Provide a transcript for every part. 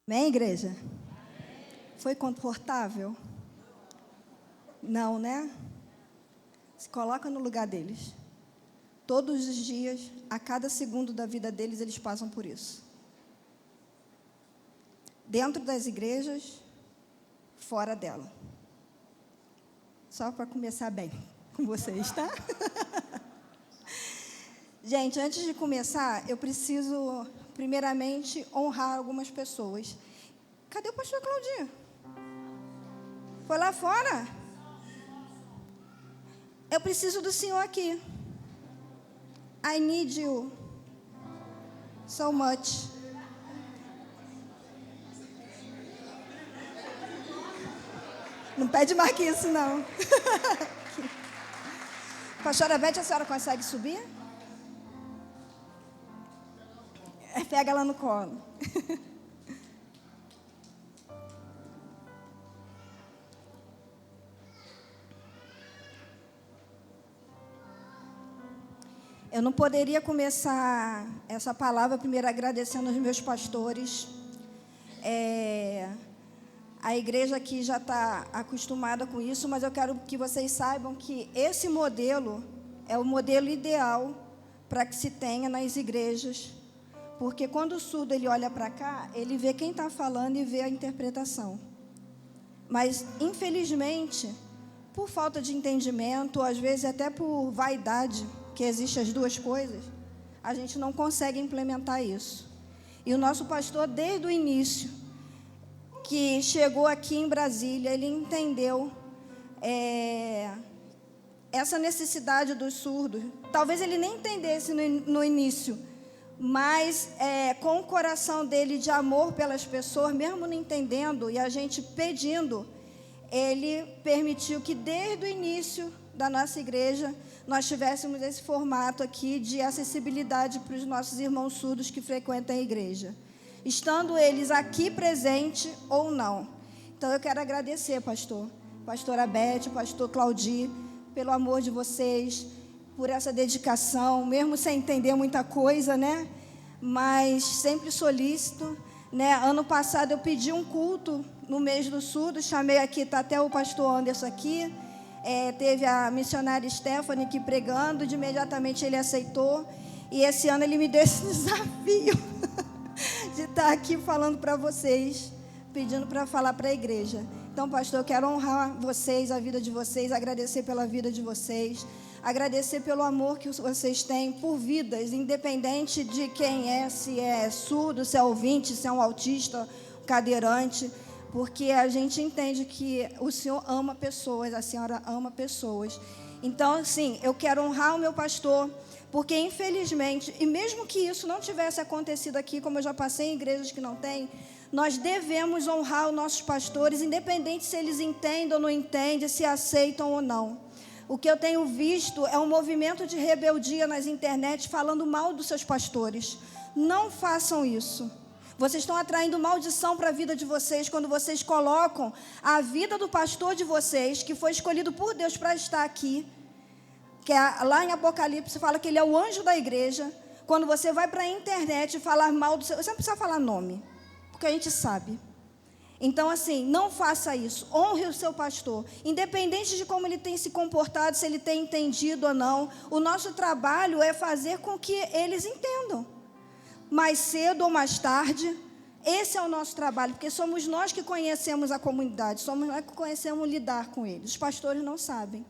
Amém, igreja? Foi confortável? Não, né? Se coloca no lugar deles. Todos os dias, a cada segundo da vida deles, eles passam por isso. Dentro das igrejas, fora dela. Só para começar bem com vocês, tá? Gente, antes de começar, eu preciso, primeiramente, honrar algumas pessoas. Cadê o pastor Claudinho? Foi lá fora? Eu preciso do senhor aqui. I need you so much. Não pede mais que isso, não. Pastora Beth, a senhora consegue subir? Pega ela no colo. Eu não poderia começar essa palavra primeiro agradecendo aos meus pastores. A igreja aqui já está acostumada com isso, mas eu quero que vocês saibam que esse modelo é o modelo ideal para que se tenha nas igrejas. Porque quando o surdo ele olha para cá, ele vê quem está falando e vê a interpretação. Mas, infelizmente, por falta de entendimento, às vezes até por vaidade, que existem as duas coisas, a gente não consegue implementar isso. E o nosso pastor, desde o início, que chegou aqui em Brasília, ele entendeu essa necessidade dos surdos. Talvez ele nem entendesse no início, mas com o coração dele de amor pelas pessoas, mesmo não entendendo, e a gente pedindo, ele permitiu que desde o início da nossa igreja, nós tivéssemos esse formato aqui de acessibilidade para os nossos irmãos surdos que frequentam a igreja, estando eles aqui presentes ou não. Então, eu quero agradecer, pastora Beth, pastor Claudi, pelo amor de vocês, por essa dedicação, mesmo sem entender muita coisa, né? Mas sempre solícito, né? Ano passado eu pedi um culto no mês do surdo, chamei aqui, está até o pastor Anderson aqui, teve a missionária Stephanie aqui pregando, de imediatamente ele aceitou, e esse ano ele me deu esse desafio de estar aqui falando para vocês, pedindo para falar para a igreja. Então, pastor, eu quero honrar vocês, a vida de vocês, agradecer pela vida de vocês, agradecer pelo amor que vocês têm por vidas, independente de quem é, se é surdo, se é ouvinte, se é um autista, um cadeirante, porque a gente entende que o Senhor ama pessoas, a senhora ama pessoas. Então, assim, eu quero honrar o meu pastor, porque, infelizmente, e mesmo que isso não tivesse acontecido aqui, como eu já passei em igrejas que não têm, nós devemos honrar os nossos pastores, independente se eles entendem ou não entendem, se aceitam ou não. O que eu tenho visto é um movimento de rebeldia nas internet falando mal dos seus pastores. Não façam isso. Vocês estão atraindo maldição para a vida de vocês quando vocês colocam a vida do pastor de vocês, que foi escolhido por Deus para estar aqui, que lá em Apocalipse fala que ele é o anjo da igreja. Quando você vai para a internet falar mal do seu... Você não precisa falar nome, porque a gente sabe. Então, assim, não faça isso. Honre o seu pastor. Independente de como ele tem se comportado, se ele tem entendido ou não, o nosso trabalho é fazer com que eles entendam. Mais cedo ou mais tarde, esse é o nosso trabalho, porque somos nós que conhecemos a comunidade, somos nós que conhecemos lidar com eles. Os pastores não sabem.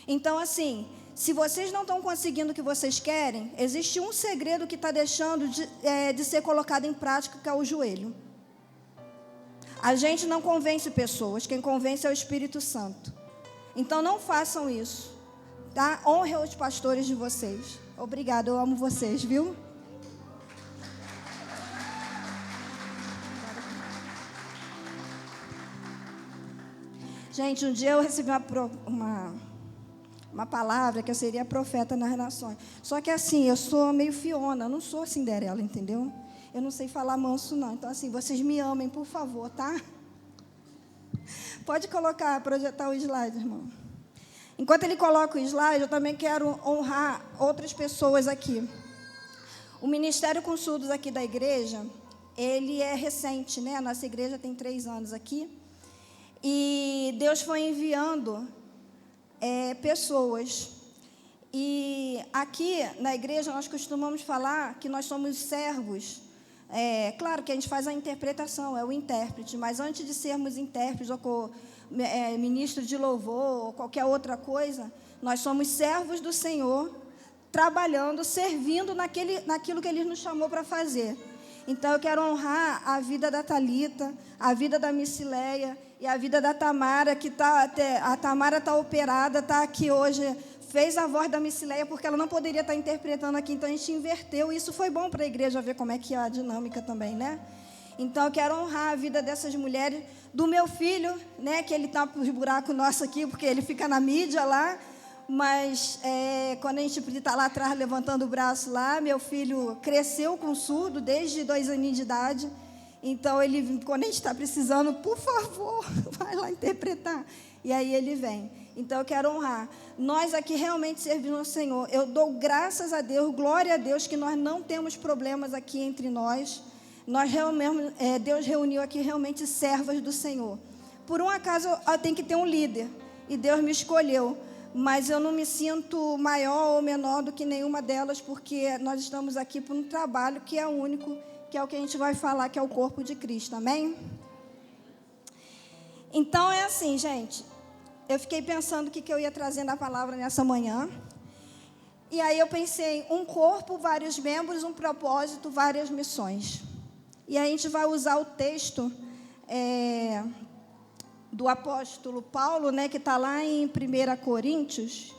Então, assim, se vocês não estão conseguindo o que vocês querem, existe um segredo que está deixando de ser colocado em prática, que é o joelho. A gente não convence pessoas, quem convence é o Espírito Santo. Então, não façam isso, tá? Honrem os pastores de vocês. Obrigada, eu amo vocês, viu? Gente, um dia eu recebi uma palavra que eu seria profeta nas nações. Só que assim, eu sou meio Fiona, eu não sou Cinderela, entendeu? Eu não sei falar manso, não. Então, assim, vocês me amem, por favor, tá? Pode projetar o slide, irmão. Enquanto ele coloca o slide, eu também quero honrar outras pessoas aqui. O Ministério com Surdos aqui da igreja ele é recente, né? A nossa igreja tem 3 anos aqui. E Deus foi enviando pessoas. E aqui na igreja nós costumamos falar que nós somos servos. Claro que a gente faz a interpretação, é o intérprete, mas antes de sermos intérpretes ou ministro de louvor ou qualquer outra coisa, nós somos servos do Senhor, trabalhando, servindo naquilo que Ele nos chamou para fazer. Então, eu quero honrar a vida da Thalita, a vida da Micileia e a vida da Tamara, que a Tamara está operada, está aqui hoje, fez a voz da Micileia, porque ela não poderia estar interpretando aqui, então a gente inverteu, e isso foi bom para a igreja ver como é que é a dinâmica também, né? Então, eu quero honrar a vida dessas mulheres, do meu filho, né, que ele está por buraco nosso aqui, porque ele fica na mídia lá, mas quando a gente está lá atrás levantando o braço lá, meu filho cresceu com surdo desde 2 aninhos de idade. Então, ele, quando a gente está precisando, por favor, vai lá interpretar. E aí ele vem. Então, eu quero honrar. Nós aqui realmente servimos ao Senhor. Eu dou graças a Deus, glória a Deus, que nós não temos problemas aqui entre nós. Deus reuniu aqui realmente servas do Senhor. Por um acaso, eu tenho que ter um líder. E Deus me escolheu. Mas eu não me sinto maior ou menor do que nenhuma delas, porque nós estamos aqui por um trabalho que é único, que é o que a gente vai falar, que é o corpo de Cristo, amém? Então, é assim, gente, eu fiquei pensando o que eu ia trazer na palavra nessa manhã, e aí eu pensei, um corpo, vários membros, um propósito, várias missões. E aí a gente vai usar o texto do apóstolo Paulo, né, que está lá em 1 Coríntios,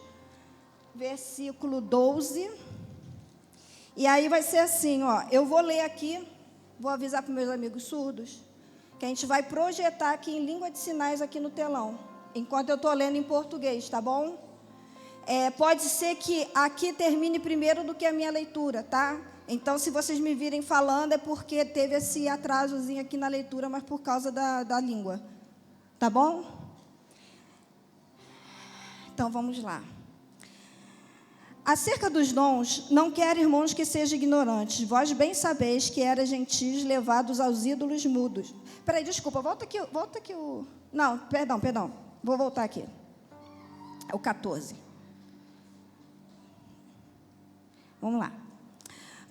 versículo 12. E aí vai ser assim, ó, eu vou ler aqui, vou avisar para os meus amigos surdos, que a gente vai projetar aqui em língua de sinais aqui no telão, enquanto eu estou lendo em português, tá bom? Pode ser que aqui termine primeiro do que a minha leitura, tá? Então, se vocês me virem falando, é porque teve esse atrasozinho aqui na leitura, mas por causa da língua. Tá bom? Então, vamos lá. Acerca dos dons, não quero, irmãos, que sejam ignorantes. Vós bem sabeis que eram gentios levados aos ídolos mudos. Peraí, desculpa, volta aqui o... Não, perdão. Vou voltar aqui. É o 14. Vamos lá.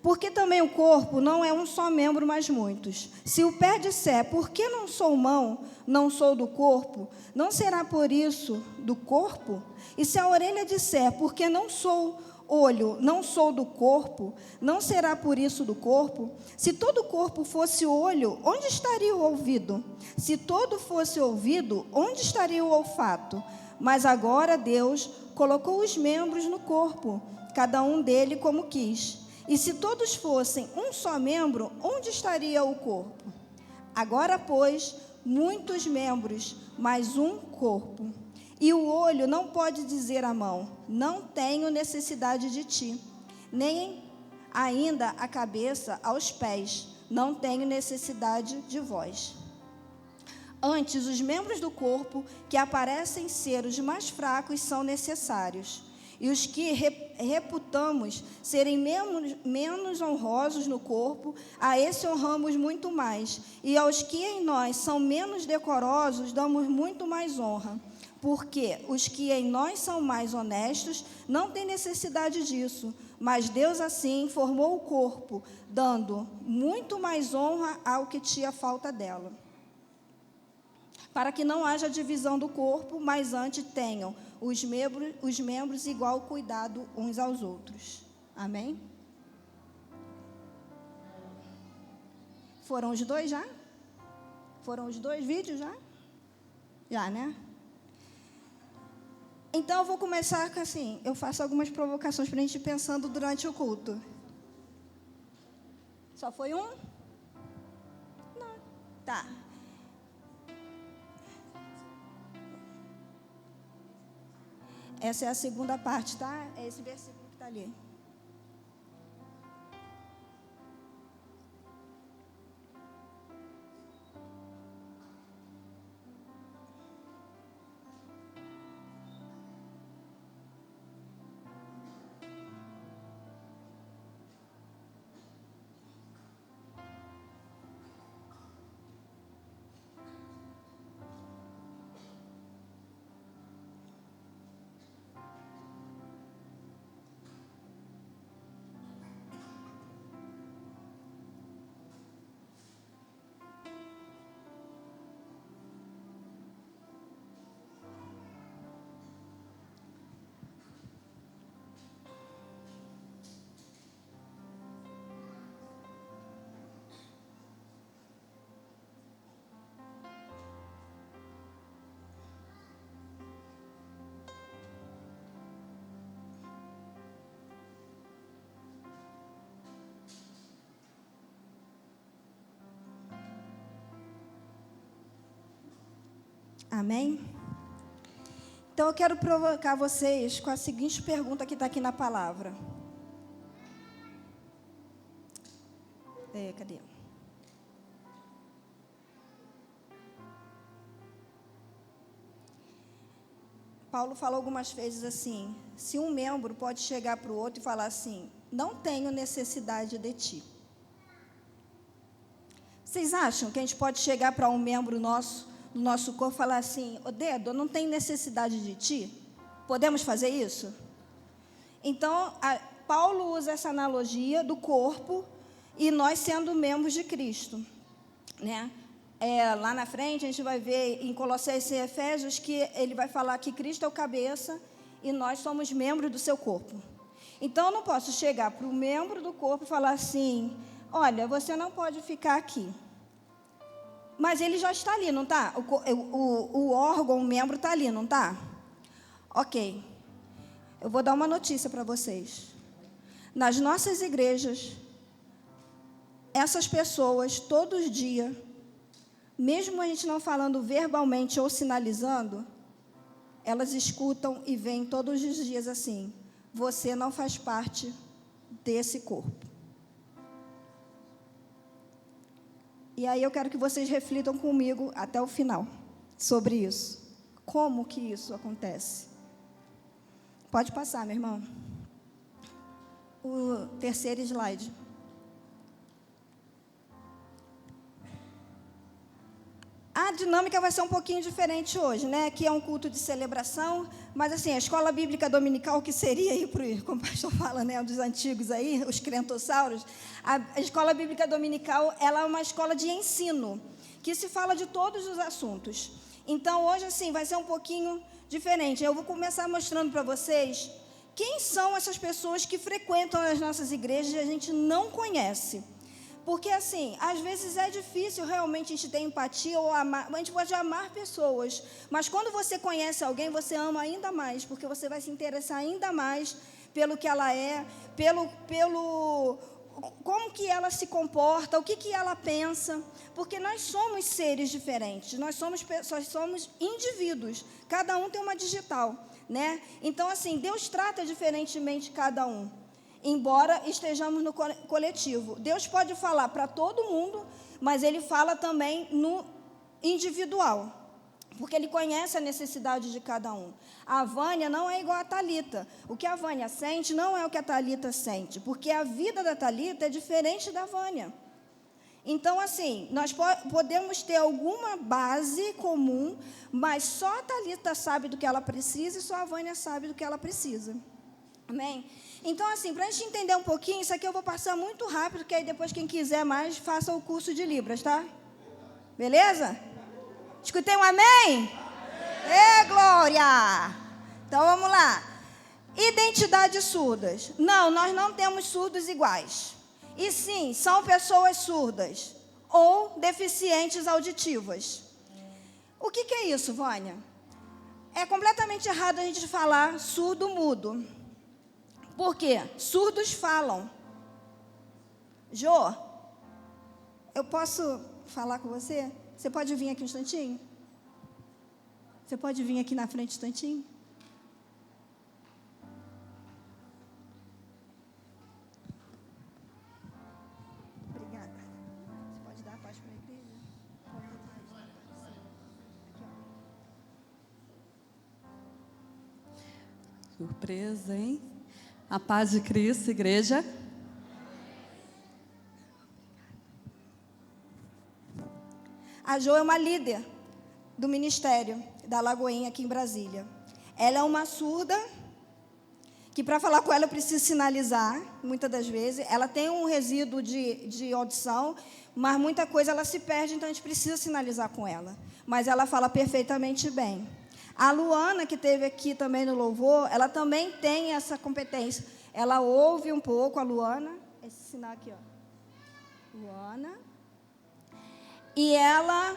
Porque também o corpo não é um só membro, mas muitos. Se o pé disser, por que não sou mão, não sou do corpo, não será por isso do corpo? E se a orelha disser, por que não sou olho, não sou do corpo, não será por isso do corpo? Se todo o corpo fosse olho, onde estaria o ouvido? Se todo fosse ouvido, onde estaria o olfato? Mas agora Deus colocou os membros no corpo, cada um dele como quis. E se todos fossem um só membro, onde estaria o corpo? Agora, pois, muitos membros, mas um corpo. E o olho não pode dizer à mão, não tenho necessidade de ti. Nem ainda a cabeça aos pés, não tenho necessidade de vós. Antes, os membros do corpo, que aparecem ser os mais fracos, são necessários. E os que reputamos serem menos honrosos no corpo, a esse honramos muito mais. E aos que em nós são menos decorosos, damos muito mais honra. Porque os que em nós são mais honestos não têm necessidade disso. Mas Deus assim formou o corpo, dando muito mais honra ao que tinha falta dela. Para que não haja divisão do corpo, mas antes tenham os membros igual cuidado uns aos outros. Amém? Foram os dois já? Foram os 2 vídeos já? Já, né? Então, eu vou começar com assim, eu faço algumas provocações para a gente ir pensando durante o culto. Só foi um? Não. Tá. Essa é a segunda parte, tá? É esse versículo que está ali. Amém? Então, eu quero provocar vocês com a seguinte pergunta que está aqui na palavra. Cadê? Paulo falou algumas vezes assim: se um membro pode chegar para o outro e falar assim, não tenho necessidade de ti. Vocês acham que a gente pode chegar para um membro do nosso corpo e falar assim, ô dedo, eu não tenho necessidade de ti? Podemos fazer isso? Então, Paulo usa essa analogia do corpo e nós sendo membros de Cristo, né? Lá na frente, a gente vai ver em Colossenses e Efésios que ele vai falar que Cristo é o cabeça e nós somos membros do seu corpo. Então, eu não posso chegar para o membro do corpo e falar assim, olha, você não pode ficar aqui. Mas ele já está ali, não está? O órgão, o membro está ali, não está? Ok. Eu vou dar uma notícia para vocês. Nas nossas igrejas, essas pessoas, todos os dias, mesmo a gente não falando verbalmente ou sinalizando, elas escutam e veem todos os dias assim, você não faz parte desse corpo. E aí eu quero que vocês reflitam comigo até o final sobre isso. Como que isso acontece? Pode passar, meu irmão. O terceiro slide. A dinâmica vai ser um pouquinho diferente hoje, né? Aqui é um culto de celebração, mas assim, a escola bíblica dominical, que seria aí, como o pastor fala, né, dos antigos aí, os crentossauros, a escola bíblica dominical, ela é uma escola de ensino, que se fala de todos os assuntos. Então, hoje, assim, vai ser um pouquinho diferente. Eu vou começar mostrando para vocês quem são essas pessoas que frequentam as nossas igrejas e a gente não conhece. Porque, assim, às vezes é difícil realmente a gente ter empatia ou amar. A gente pode amar pessoas, mas quando você conhece alguém, você ama ainda mais, porque você vai se interessar ainda mais pelo que ela é, como que ela se comporta, o que ela pensa. Porque nós somos seres diferentes, nós somos indivíduos, cada um tem uma digital, né? Então, assim, Deus trata diferentemente cada um. Embora estejamos no coletivo. Deus pode falar para todo mundo, mas Ele fala também no individual, porque Ele conhece a necessidade de cada um. A Vânia não é igual a Thalita. O que a Vânia sente não é o que a Thalita sente, porque a vida da Thalita é diferente da Vânia. Então, assim, nós podemos ter alguma base comum, mas só a Thalita sabe do que ela precisa e só a Vânia sabe do que ela precisa. Amém? Então, assim, para a gente entender um pouquinho, isso aqui eu vou passar muito rápido, que aí depois quem quiser mais, faça o curso de Libras, tá? Beleza? Escutei um amém? Ê, glória! Então, vamos lá. Identidades surdas. Não, nós não temos surdos iguais. E sim, são pessoas surdas ou deficientes auditivas. O que é isso, Vânia? É completamente errado a gente falar surdo-mudo. Por quê? Surdos falam. Jô, eu posso falar com você? Você pode vir aqui um instantinho? Você pode vir aqui na frente um instantinho? Obrigada. Você pode dar a paz para a igreja? Surpresa, hein? A paz de Cristo, igreja. A Jo é uma líder do ministério da Lagoinha aqui em Brasília. Ela é uma surda, que para falar com ela eu preciso sinalizar, muitas das vezes. Ela tem um resíduo de audição, mas muita coisa ela se perde, então a gente precisa sinalizar com ela. Mas ela fala perfeitamente bem. A Luana, que esteve aqui também no louvor, ela também tem essa competência. Ela ouve um pouco, a Luana, esse sinal aqui, ó. Luana. E ela,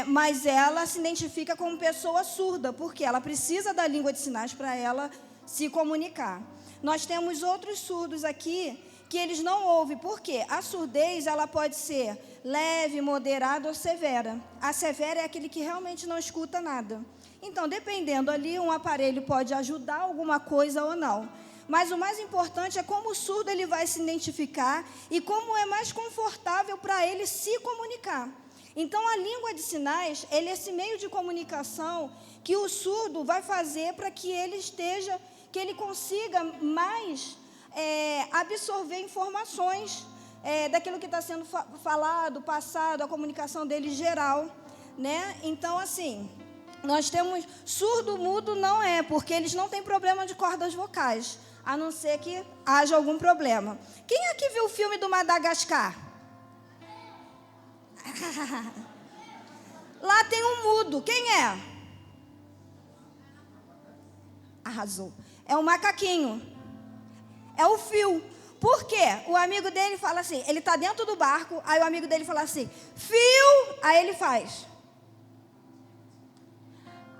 mas ela se identifica como pessoa surda, porque ela precisa da língua de sinais para ela se comunicar. Nós temos outros surdos aqui que eles não ouvem. Por quê? A surdez, ela pode ser leve, moderada ou severa. A severa é aquele que realmente não escuta nada. Então, dependendo ali, um aparelho pode ajudar alguma coisa ou não. Mas o mais importante é como o surdo ele vai se identificar e como é mais confortável para ele se comunicar. Então, a língua de sinais, ele é esse meio de comunicação que o surdo vai fazer para que ele consiga mais absorver informações daquilo que está sendo falado, passado, a comunicação dele geral, né? Então, assim, nós temos surdo, mudo não é, porque eles não têm problema de cordas vocais, a não ser que haja algum problema. Quem aqui viu o filme do Madagascar? Lá tem um mudo. Quem é? Arrasou. É um macaquinho. É o Fio. Por quê? O amigo dele fala assim, ele está dentro do barco, aí o amigo dele fala assim, Fio, aí ele faz.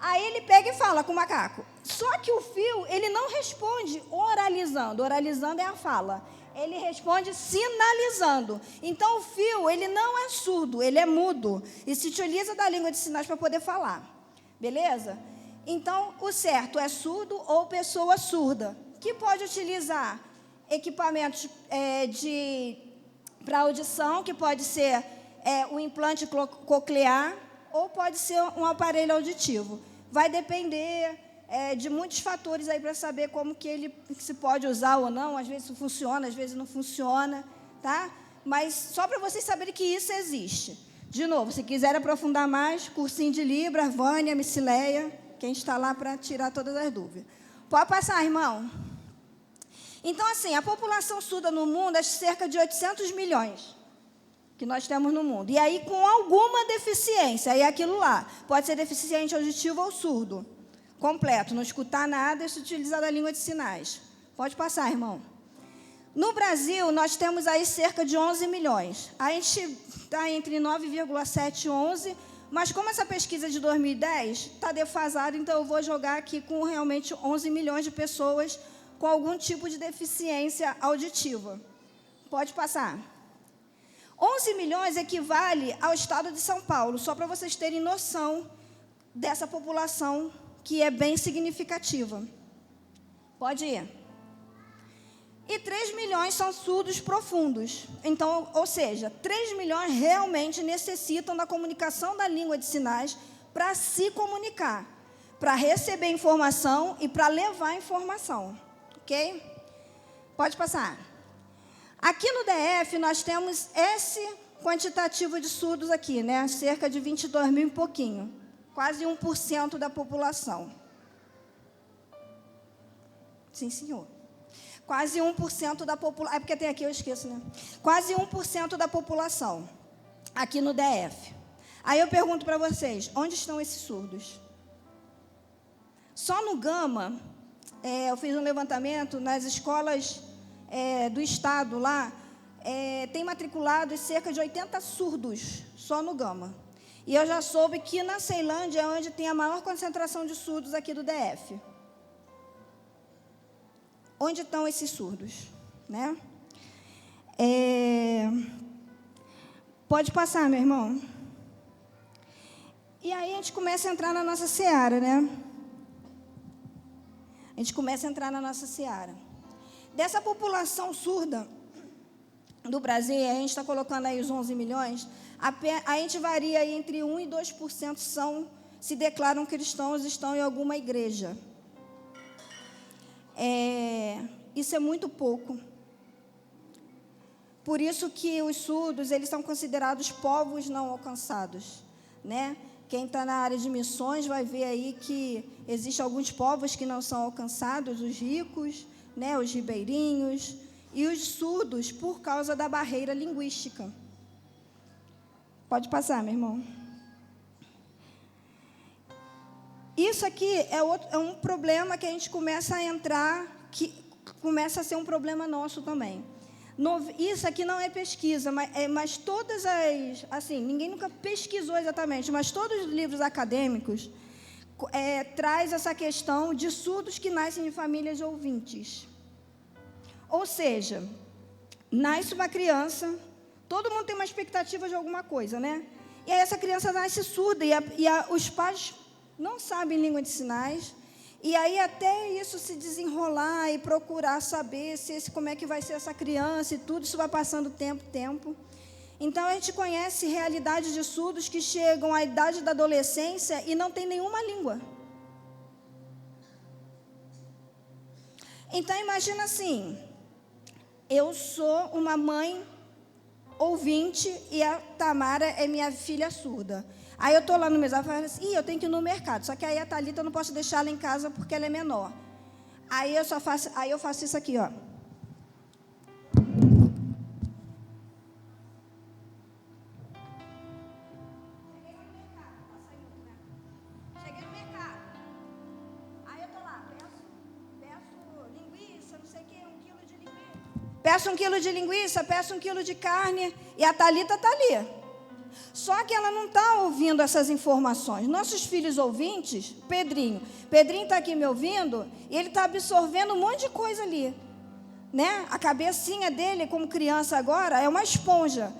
Aí ele pega e fala com o macaco. Só que o Fio, ele não responde oralizando. Oralizando é a fala. Ele responde sinalizando. Então, o Fio, ele não é surdo, ele é mudo. E se utiliza da língua de sinais para poder falar. Beleza? Então, o certo é surdo ou pessoa surda. Que pode utilizar equipamentos para audição, que pode ser o implante coclear, ou pode ser um aparelho auditivo. Vai depender de muitos fatores aí para saber como que ele se pode usar ou não. Às vezes funciona, às vezes não funciona, tá? Mas só para vocês saberem que isso existe. De novo, se quiserem aprofundar mais, cursinho de Libra, Vânia, Micileia, quem está lá para tirar todas as dúvidas. Pode passar, irmão. Então, assim, a população surda no mundo é cerca de 800 milhões que nós temos no mundo. E aí, com alguma deficiência, aí é aquilo lá. Pode ser deficiente auditivo ou surdo. Completo, não escutar nada e se utilizar da língua de sinais. Pode passar, irmão. No Brasil, nós temos aí cerca de 11 milhões. A gente está entre 9,7 e 11, mas como essa pesquisa é de 2010 está defasada, então eu vou jogar aqui com realmente 11 milhões de pessoas com algum tipo de deficiência auditiva. Pode passar. 11 milhões equivale ao estado de São Paulo, só para vocês terem noção dessa população que é bem significativa. Pode ir. E 3 milhões são surdos profundos. Então, ou seja, 3 milhões realmente necessitam da comunicação da língua de sinais para se comunicar, para receber informação e para levar informação. Ok? Pode passar. Aqui no DF, nós temos esse quantitativo de surdos aqui, né? Cerca de 22 mil e pouquinho. Quase 1% da população. Sim, senhor. Quase 1% da população. É porque tem aqui, eu esqueço, né? Quase 1% da população aqui no DF. Aí eu pergunto para vocês, onde estão esses surdos? Só no Gama, eu fiz um levantamento nas escolas do estado lá, tem matriculados cerca de 80 surdos, só no Gama. E eu já soube que na Ceilândia é onde tem a maior concentração de surdos aqui do DF. Onde estão esses surdos? Né? Pode passar, meu irmão. E aí a gente começa a entrar na nossa seara, né? A gente começa a entrar na nossa seara. Dessa população surda do Brasil, a gente está colocando aí os 11 milhões, a gente varia aí entre 1% e 2% se declaram cristãos e estão em alguma igreja. Isso é muito pouco. Por isso que os surdos, eles são considerados povos não alcançados, né? Quem está na área de missões vai ver aí que existem alguns povos que não são alcançados, os ricos, né, os ribeirinhos, e os surdos por causa da barreira linguística. Pode passar, meu irmão. Isso aqui é um problema que a gente começa a entrar, que começa a ser um problema nosso também. Isso aqui não é pesquisa, mas todas as... Assim, ninguém nunca pesquisou exatamente, mas todos os livros acadêmicos traz essa questão de surdos que nascem em famílias ouvintes. Ou seja, nasce uma criança Todo mundo tem uma expectativa de alguma coisa, né? E aí essa criança nasce surda os pais não sabem língua de sinais. E aí até isso se desenrolar e procurar saber como é que vai ser essa criança e tudo, isso vai passando tempo. Então a gente conhece realidades de surdos que chegam à idade da adolescência e não tem nenhuma língua. Então imagina assim, eu sou uma mãe ouvinte e a Tamara é minha filha surda. Aí eu estou lá no mesão e falo assim, eu tenho que ir no mercado. Só que aí a Thalita eu não posso deixar ela em casa porque ela é menor. Aí eu faço isso aqui, ó. Cheguei no mercado. Aí eu estou lá, peço linguiça, não sei o quê, 1 quilo de linguiça. Peço 1 quilo de linguiça, peço 1 quilo de carne. E a Thalita está ali. Só que ela não está ouvindo essas informações. Nossos filhos ouvintes, Pedrinho está aqui me ouvindo, e ele está absorvendo um monte de coisa ali. Né? A cabecinha dele, como criança agora, é uma esponja.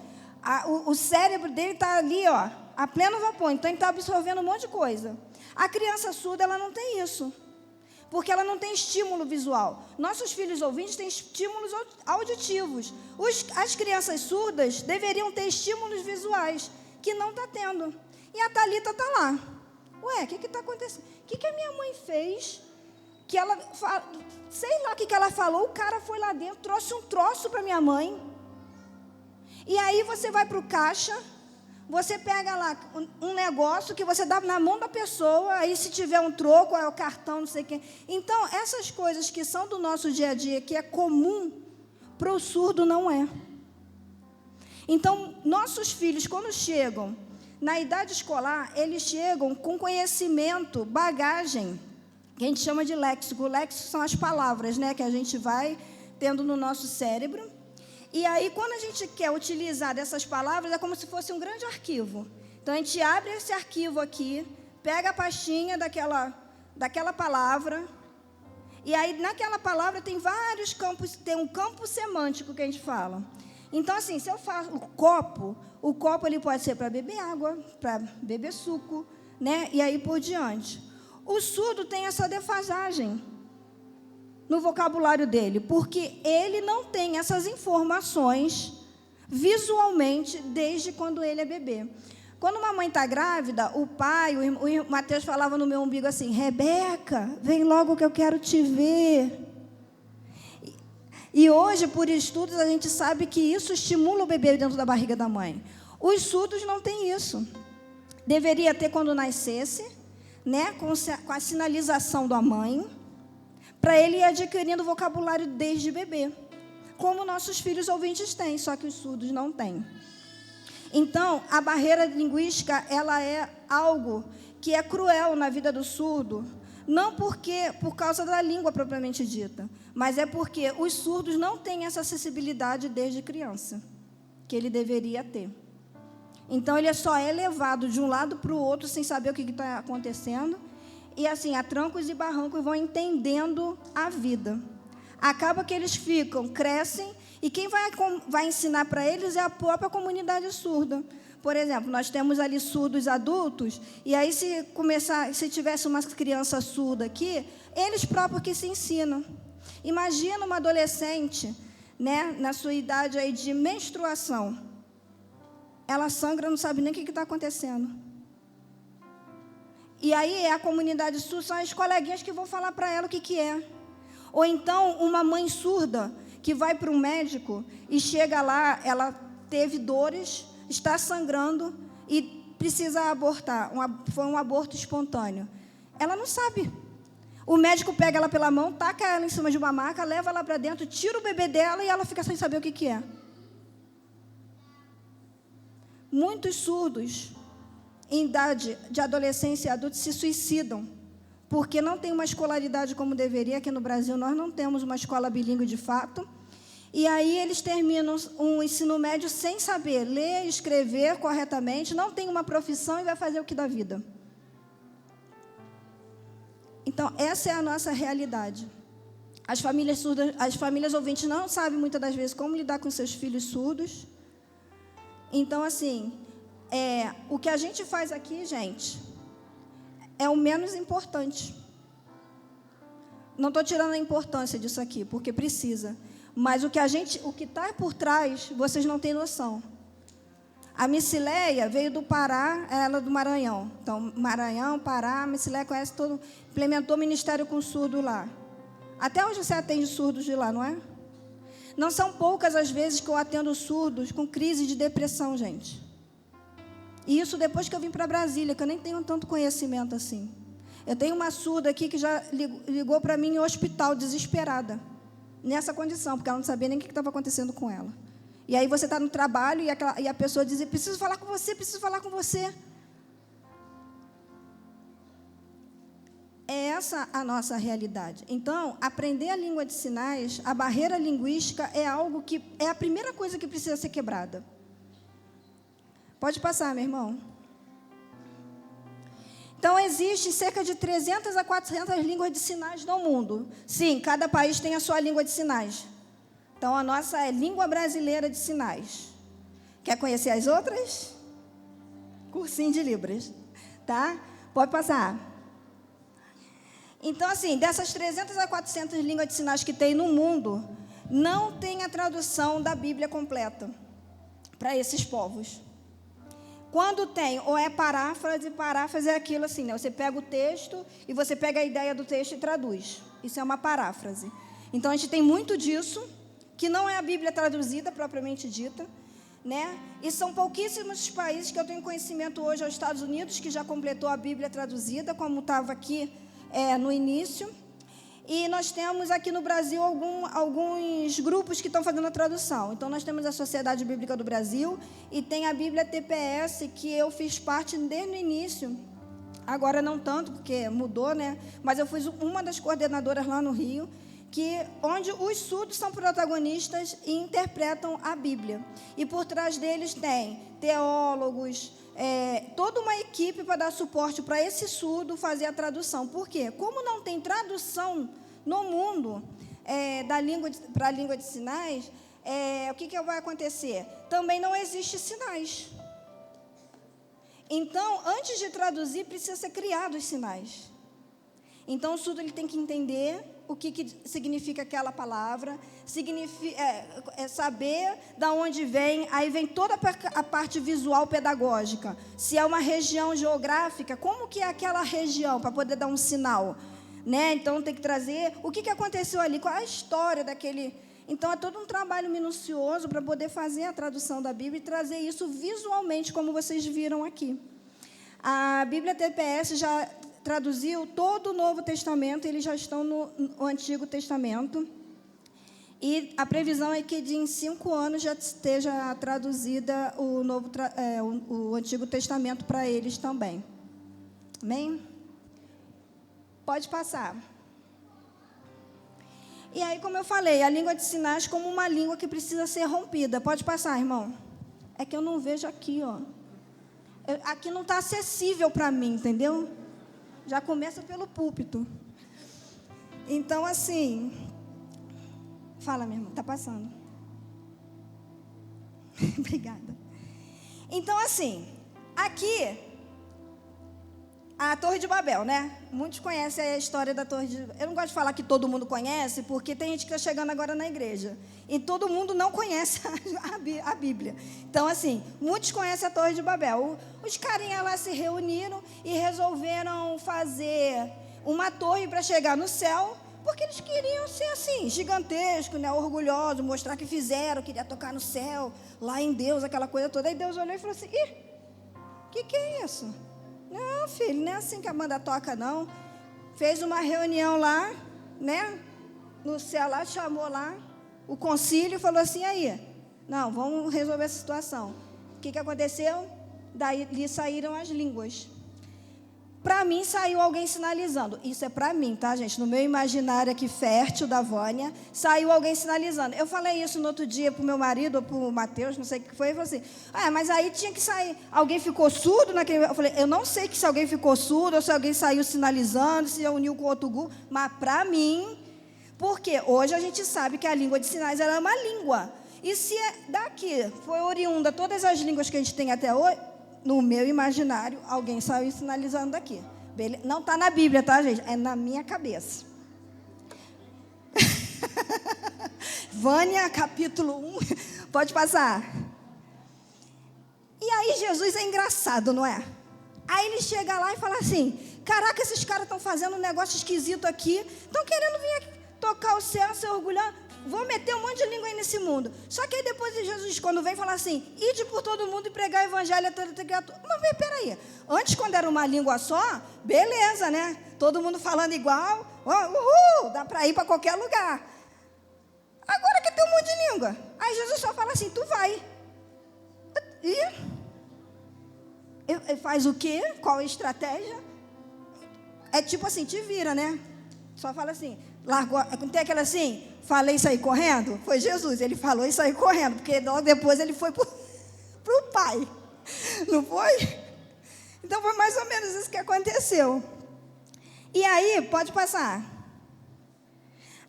O cérebro dele está ali, ó, a pleno vapor. Então, ele está absorvendo um monte de coisa. A criança surda, ela não tem isso. Porque ela não tem estímulo visual. Nossos filhos ouvintes têm estímulos auditivos. As crianças surdas deveriam ter estímulos visuais, que não está tendo. E a Thalita está lá. Ué, o que está acontecendo? O que a minha mãe fez? Que ela, sei lá o que ela falou, o cara foi lá dentro, trouxe um troço para minha mãe. E aí você vai para o caixa, você pega lá um negócio que você dá na mão da pessoa, aí se tiver um troco, é o cartão, não sei o quê. Então, essas coisas que são do nosso dia a dia, que é comum, para o surdo não é. Então, nossos filhos, quando chegam na idade escolar, eles chegam com conhecimento, bagagem, que a gente chama de léxico. O léxico são as palavras, né, que a gente vai tendo no nosso cérebro. E aí, quando a gente quer utilizar dessas palavras, é como se fosse um grande arquivo. Então, a gente abre esse arquivo aqui, pega a pastinha daquela palavra, e aí, naquela palavra, tem vários campos, tem um campo semântico que a gente fala. Então, assim, se eu falo o copo ele pode ser para beber água, para beber suco, né? E aí por diante. O surdo tem essa defasagem no vocabulário dele, porque ele não tem essas informações visualmente desde quando ele é bebê. Quando uma mãe está grávida, o pai, o Mateus falava no meu umbigo assim, Rebeca, vem logo que eu quero te ver. E hoje, por estudos, a gente sabe que isso estimula o bebê dentro da barriga da mãe. Os surdos não têm isso. Deveria ter quando nascesse, né, com a sinalização da mãe, para ele ir adquirindo vocabulário desde bebê, como nossos filhos ouvintes têm, só que os surdos não têm. Então, a barreira linguística, ela é algo que é cruel na vida do surdo, não por causa da língua propriamente dita, mas é porque os surdos não têm essa acessibilidade desde criança, que ele deveria ter. Então, ele só é levado de um lado para o outro sem saber o que está acontecendo, e assim, a trancos e barrancos vão entendendo a vida. Acaba que eles crescem, e quem vai ensinar para eles é a própria comunidade surda. Por exemplo, nós temos ali surdos adultos, e aí se tivesse uma criança surda aqui, eles próprios que se ensinam. Imagina uma adolescente, né, na sua idade aí de menstruação. Ela sangra, não sabe nem o que está acontecendo. E aí a comunidade surda, são as coleguinhas que vão falar para ela o que é. Ou então, uma mãe surda que vai para um médico e chega lá, ela teve dores, está sangrando e precisa abortar. Foi um aborto espontâneo. Ela não sabe. O médico pega ela pela mão, taca ela em cima de uma maca, leva ela para dentro, tira o bebê dela e ela fica sem saber o que é. Muitos surdos, em idade de adolescência e adultos, se suicidam, porque não tem uma escolaridade como deveria. Aqui no Brasil, nós não temos uma escola bilíngue de fato. E aí eles terminam um ensino médio sem saber ler e escrever corretamente, não tem uma profissão e vai fazer o que da vida. Então, essa é a nossa realidade. As famílias surdas, as famílias ouvintes não sabem muitas das vezes como lidar com seus filhos surdos, Então, assim, o que a gente faz aqui, gente, é o menos importante. Não estou tirando a importância disso aqui, porque precisa. Mas o que está por trás, vocês não têm noção. A Micileia veio do Pará, ela do Maranhão. Então, Maranhão, Pará, a Micileia conhece todo, implementou ministério com surdo lá. Até hoje você atende surdos de lá, não é? Não são poucas as vezes que eu atendo surdos com crise de depressão, gente. E isso depois que eu vim para Brasília, que eu nem tenho tanto conhecimento assim. Eu tenho uma surda aqui que já ligou para mim em hospital, desesperada, nessa condição, porque ela não sabia nem o que estava acontecendo com ela. E aí você está no trabalho e a pessoa diz, preciso falar com você, preciso falar com você. É essa a nossa realidade. Então, aprender a língua de sinais, a barreira linguística é algo que é a primeira coisa que precisa ser quebrada. Pode passar, meu irmão. Então, existe cerca de 300 a 400 línguas de sinais no mundo. Sim, cada país tem a sua língua de sinais. Então, a nossa é língua brasileira de sinais. Quer conhecer as outras? Cursinho de Libras, tá? Pode passar. Então, assim, dessas 300 a 400 línguas de sinais que tem no mundo, não tem a tradução da Bíblia completa para esses povos. Quando tem, ou é paráfrase é aquilo assim, né? Você pega o texto e você pega a ideia do texto e traduz. Isso é uma paráfrase. Então, a gente tem muito disso, que não é a Bíblia traduzida, propriamente dita, né? E são pouquíssimos os países que eu tenho conhecimento hoje, aos Estados Unidos, que já completou a Bíblia traduzida, como estava aqui no início. E nós temos aqui no Brasil alguns grupos que estão fazendo a tradução. Então, nós temos a Sociedade Bíblica do Brasil e tem a Bíblia TPS, que eu fiz parte desde o início. Agora não tanto, porque mudou, né? Mas eu fui uma das coordenadoras lá no Rio, onde os surdos são protagonistas e interpretam a Bíblia. E por trás deles tem teólogos, toda uma equipe para dar suporte para esse surdo fazer a tradução. Por quê? Como não tem tradução no mundo para a língua de sinais, o que vai acontecer? Também não existe sinais. Então, antes de traduzir, precisa ser criado os sinais. Então, o surdo ele tem que entender o que significa aquela palavra, saber de onde vem, aí vem toda a parte visual pedagógica. Se é uma região geográfica, como que é aquela região, para poder dar um sinal, né? Então, tem que trazer o que aconteceu ali, qual é a história daquele... Então, é todo um trabalho minucioso para poder fazer a tradução da Bíblia e trazer isso visualmente, como vocês viram aqui. A Bíblia TPS já traduziu todo o Novo Testamento, eles já estão no Antigo Testamento. E a previsão é que em 5 anos já esteja traduzida o Antigo Testamento para eles também. Amém? Pode passar. E aí, como eu falei, a língua de sinais como uma língua que precisa ser rompida. Pode passar, irmão. É que eu não vejo aqui, ó. Aqui não está acessível para mim, entendeu? Já começa pelo púlpito. Então, assim... Fala, minha irmã, está passando. Obrigada. Então, assim, aqui, a Torre de Babel, né? Muitos conhecem a história da Torre de Babel. Eu não gosto de falar que todo mundo conhece, porque tem gente que está chegando agora na igreja. E todo mundo não conhece a Bíblia. Então, assim, muitos conhecem a Torre de Babel. Os carinhas lá se reuniram e resolveram fazer uma torre para chegar no céu, porque eles queriam ser assim, gigantesco, né, orgulhoso, mostrar que fizeram, queria tocar no céu, lá em Deus, aquela coisa toda. Aí Deus olhou e falou assim, o que é isso? Não, filho, não é assim que a banda toca, não. Fez uma reunião lá, né, no céu lá, chamou lá o concílio e falou assim, aí, não, vamos resolver essa situação. O que aconteceu? Daí saíram as línguas. Para mim, saiu alguém sinalizando. Isso é para mim, tá, gente? No meu imaginário aqui, fértil da Vânia, saiu alguém sinalizando. Eu falei isso no outro dia para o meu marido, ou para o Mateus, não sei o que foi, e falei assim, mas aí tinha que sair. Alguém ficou surdo naquele... Eu falei, eu não sei se alguém ficou surdo, ou se alguém saiu sinalizando, se uniu com outro grupo, mas para mim, porque hoje a gente sabe que a língua de sinais ela é uma língua. E se daqui foi oriunda todas as línguas que a gente tem até hoje, no meu imaginário, alguém saiu sinalizando daqui. Não está na Bíblia, tá, gente? É na minha cabeça. Vânia, capítulo 1. Pode passar. E aí Jesus é engraçado, não é? Aí ele chega lá e fala assim, caraca, esses caras estão fazendo um negócio esquisito aqui, estão querendo vir aqui tocar o céu, se orgulhar, vou meter um monte de língua aí nesse mundo. Só que aí depois de Jesus, quando vem, fala assim, ide por todo mundo e pregar o evangelho a toda criatura. Mas peraí, antes quando era uma língua só, beleza, né? Todo mundo falando igual, dá para ir para qualquer lugar. Agora que tem um monte de língua. Aí Jesus só fala assim, tu vai. E faz o quê? Qual a estratégia? É tipo assim, te vira, né? Só fala assim, largou, tem aquela assim, falei e saí correndo? Foi Jesus, ele falou e saiu correndo, porque logo depois ele foi para o Pai. Não foi? Então foi mais ou menos isso que aconteceu. E aí, pode passar.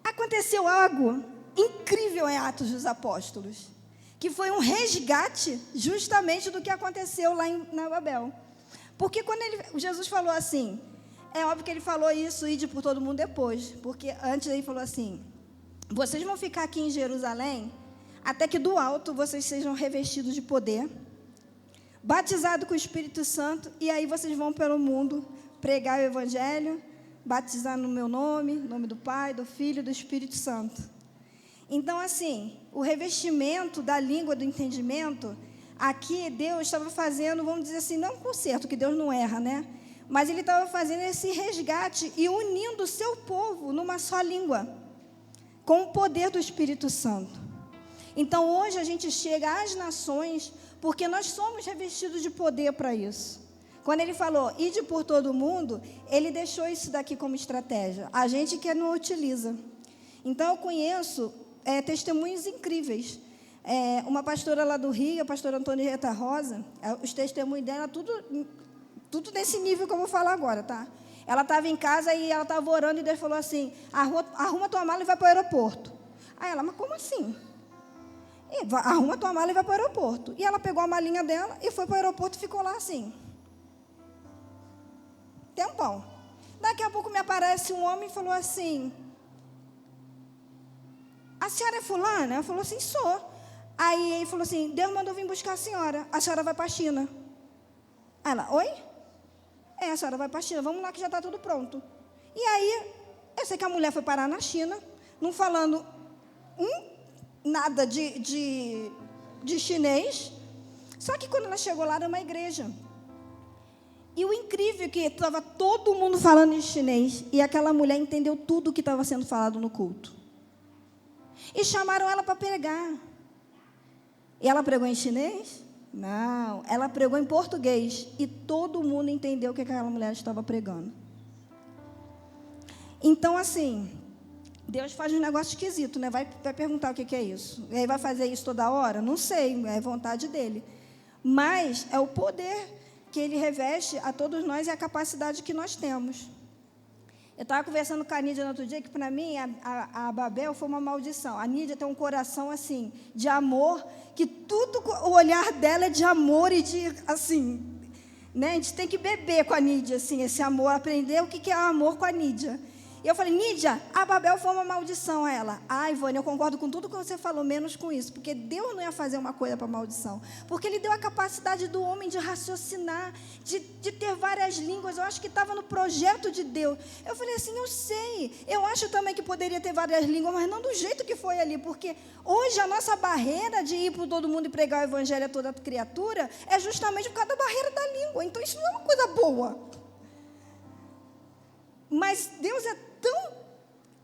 Aconteceu algo incrível em Atos dos Apóstolos, que foi um resgate justamente do que aconteceu lá na Babel. Porque quando Jesus falou assim, é óbvio que ele falou isso, ide por todo mundo depois, porque antes ele falou assim, vocês vão ficar aqui em Jerusalém, até que do alto vocês sejam revestidos de poder, batizados com o Espírito Santo, e aí vocês vão pelo mundo pregar o Evangelho, batizar no meu nome, em nome do Pai, do Filho e do Espírito Santo. Então, assim, o revestimento da língua do entendimento, aqui Deus estava fazendo, vamos dizer assim, não um conserto, que Deus não erra, né? Mas Ele estava fazendo esse resgate e unindo o seu povo numa só língua, com o poder do Espírito Santo. Então, hoje a gente chega às nações, porque nós somos revestidos de poder para isso. Quando Ele falou, ide por todo mundo, Ele deixou isso daqui como estratégia. A gente que não utiliza. Então, eu conheço testemunhos incríveis. Uma pastora lá do Rio, a pastora Antonieta Rosa, os testemunhos dela, tudo nesse nível que eu vou falar agora, tá? Ela estava em casa e ela estava orando e Deus falou assim, arruma tua mala e vai para o aeroporto. Aí ela, mas como assim? Arruma tua mala e vai para o aeroporto. E ela pegou a malinha dela e foi para o aeroporto e ficou lá assim. Tempão. Daqui a pouco me aparece um homem e falou assim, a senhora é fulana? Ela falou assim, sou. Aí ele falou assim, Deus mandou vir buscar a senhora vai para a China. Ela, oi? A senhora vai para a China, vamos lá que já está tudo pronto. E aí, eu sei que a mulher foi parar na China, não falando nada de chinês, só que quando ela chegou lá era uma igreja. E o incrível é que estava todo mundo falando em chinês, e aquela mulher entendeu tudo o que estava sendo falado no culto. E chamaram ela para pregar. E ela pregou em chinês? Não, ela pregou em português. E todo mundo entendeu o que aquela mulher estava pregando. Então, assim, Deus faz um negócio esquisito, né? Vai perguntar o que é isso. E aí vai fazer isso toda hora? Não sei, é vontade dele. Mas é o poder que Ele reveste a todos nós e a capacidade que nós temos. Eu estava conversando com a Nídia no outro dia, que para mim a Babel foi uma maldição. A Nídia tem um coração assim, de amor, que tudo, o olhar dela é de amor e de, assim, né? A gente tem que beber com a Nídia, assim, esse amor, aprender o que é o amor com a Nídia. E eu falei, Nídia, a Babel foi uma maldição a ela. Ai, Vânia, eu concordo com tudo que você falou, menos com isso. Porque Deus não ia fazer uma coisa para maldição. Porque Ele deu a capacidade do homem de raciocinar, de ter várias línguas. Eu acho que estava no projeto de Deus. Eu falei assim, eu sei. Eu acho também que poderia ter várias línguas, mas não do jeito que foi ali. Porque hoje a nossa barreira de ir para todo mundo e pregar o evangelho a toda criatura é justamente por causa da barreira da língua. Então isso não é uma coisa boa. Mas Deus é tão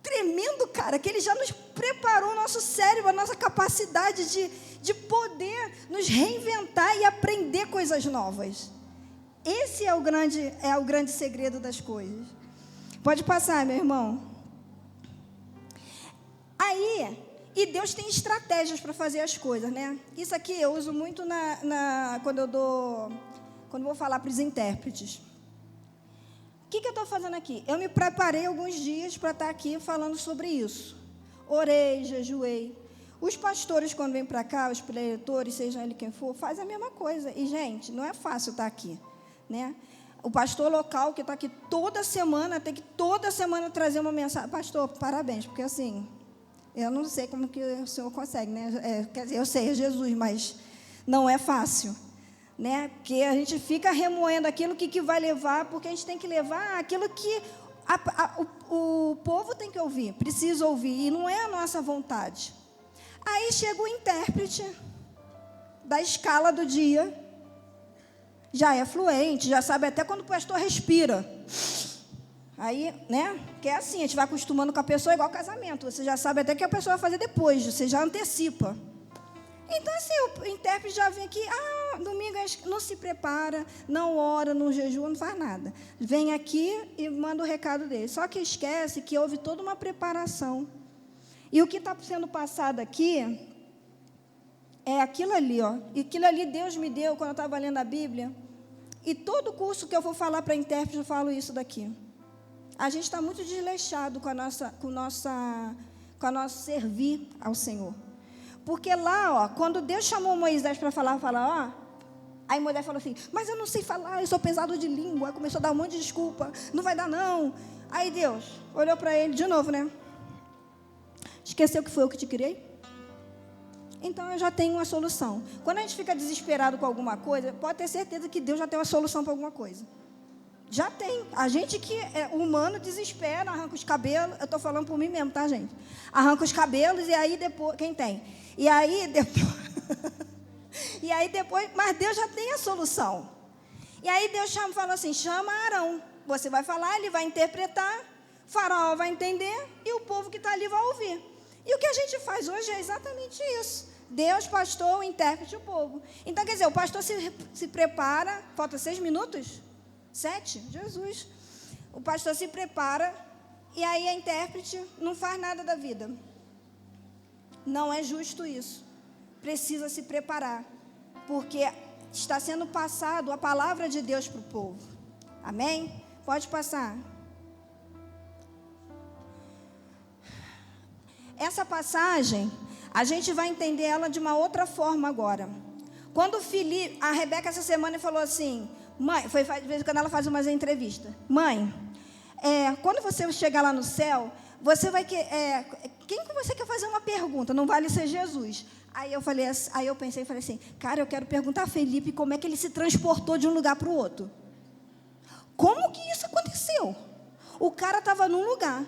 tremendo, cara, que Ele já nos preparou o nosso cérebro, a nossa capacidade de poder nos reinventar e aprender coisas novas. Esse é o grande segredo das coisas. Pode passar, meu irmão. Aí, e Deus tem estratégias para fazer as coisas, né? Isso aqui eu uso muito quando eu vou falar para os intérpretes. O que eu estou fazendo aqui? Eu me preparei alguns dias para estar aqui falando sobre isso. Orei, jejuei. Os pastores, quando vêm para cá, os preletores, seja ele quem for, faz a mesma coisa. E, gente, não é fácil estar aqui, né? O pastor local que está aqui toda semana, tem que toda semana trazer uma mensagem. Pastor, parabéns, porque assim, eu não sei como que o senhor consegue, né? Quer dizer, eu sei, é Jesus, mas não é fácil, né? Porque a gente fica remoendo aquilo que vai levar, porque a gente tem que levar aquilo que o povo tem que ouvir, precisa ouvir, e não é a nossa vontade. Aí chega o intérprete da escala do dia, já é fluente, já sabe até quando o pastor respira. Aí, né? Que é assim, a gente vai acostumando com a pessoa igual casamento. Você já sabe até o que a pessoa vai fazer depois, você já antecipa. Então, assim, o intérprete já vem aqui, domingo não se prepara, não ora, não jejua, não faz nada. Vem aqui e manda o recado dele. Só que esquece que houve toda uma preparação. E o que está sendo passado aqui é aquilo ali, ó. E aquilo ali Deus me deu quando eu estava lendo a Bíblia. E todo curso que eu vou falar para intérprete, eu falo isso daqui. A gente está muito desleixado com o nosso servir ao Senhor. Porque lá, ó, quando Deus chamou Moisés para falar, ó, aí Moisés falou assim, mas eu não sei falar, eu sou pesado de língua. Aí começou a dar um monte de desculpa, não vai dar não. Aí Deus olhou para ele de novo, né? Esqueceu que foi eu que te criei? Então eu já tenho uma solução. Quando a gente fica desesperado com alguma coisa, pode ter certeza que Deus já tem uma solução para alguma coisa. Já tem. A gente que é humano desespera, arranca os cabelos. Eu estou falando por mim mesmo, tá, gente? Arranca os cabelos e aí depois... Quem tem? E aí depois... Mas Deus já tem a solução. E aí Deus falou assim, chama Arão. Você vai falar, ele vai interpretar, Faraó vai entender e o povo que está ali vai ouvir. E o que a gente faz hoje é exatamente isso. Deus, pastor, o intérprete e o povo. Então, quer dizer, o pastor se prepara... Falta 6 minutos? 7? Jesus. O pastor se prepara e aí a intérprete não faz nada da vida. Não é justo isso. Precisa se preparar. Porque está sendo passado a palavra de Deus para o povo. Amém? Pode passar. Essa passagem, a gente vai entender ela de uma outra forma agora. Quando a Rebeca essa semana falou assim... Mãe, de vez em quando ela faz umas entrevistas. Mãe, quando você chegar lá no céu, você vai quem que você quer fazer uma pergunta? Não vale ser Jesus. Aí eu pensei e falei assim, cara, eu quero perguntar a Felipe como é que ele se transportou de um lugar para o outro. Como que isso aconteceu? O cara estava num lugar.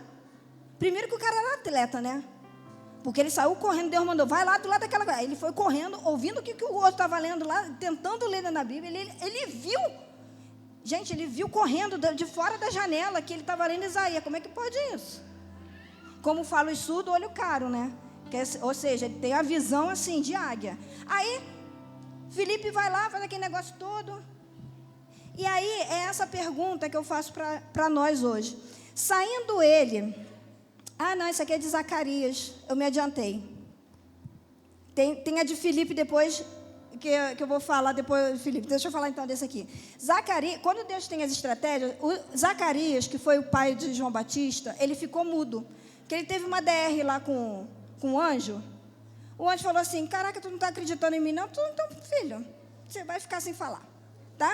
Primeiro que o cara era atleta, né? Porque ele saiu correndo, Deus mandou, vai lá do lado daquela... Aí ele foi correndo, ouvindo o que o outro estava lendo lá, tentando ler na Bíblia. Ele viu, gente, ele viu correndo de fora da janela que ele estava lendo Isaías. Como é que pode isso? Como fala o surdo, olho caro, né? Ou seja, ele tem a visão assim de águia. Aí, Felipe vai lá, faz aquele negócio todo. E aí, é essa pergunta que eu faço para nós hoje. Saindo ele... não, isso aqui é de Zacarias. Eu me adiantei. Tem a de Filipe depois, que eu vou falar depois de Filipe. Deixa eu falar então desse aqui. Zacarias, quando Deus tem as estratégias, Zacarias, que foi o pai de João Batista, ele ficou mudo. Porque ele teve uma DR lá com o anjo. O anjo falou assim, caraca, tu não está acreditando em mim não? Então, filho, você vai ficar sem falar. Tá?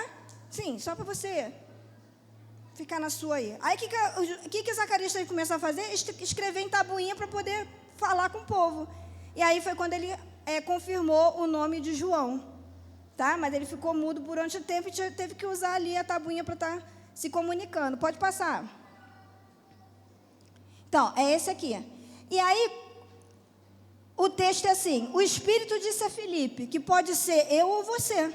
Sim, só para você... ficar na sua aí. Aí, o que Zacarias teve que começar a fazer? Escrever em tabuinha para poder falar com o povo. E aí foi quando ele confirmou o nome de João. Tá? Mas ele ficou mudo durante o tempo e teve que usar ali a tabuinha para estar se comunicando. Pode passar. Então, é esse aqui. E aí, o texto é assim. O Espírito disse a Filipe que pode ser eu ou você.